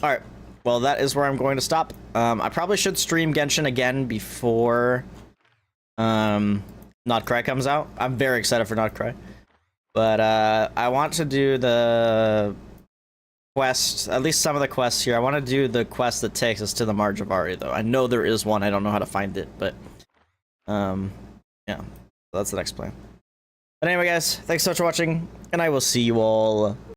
Alright. Well, that is where I'm going to stop. I probably should stream Genshin again before Not Cry comes out. I'm very excited for Not Cry. But I want to do the quest, at least some of the quests here. I want to do the quest that takes us to the Marge of Ari, though. I know there is one. I don't know how to find it, but yeah, so that's the next plan. But anyway, guys, thanks so much for watching, and I will see you all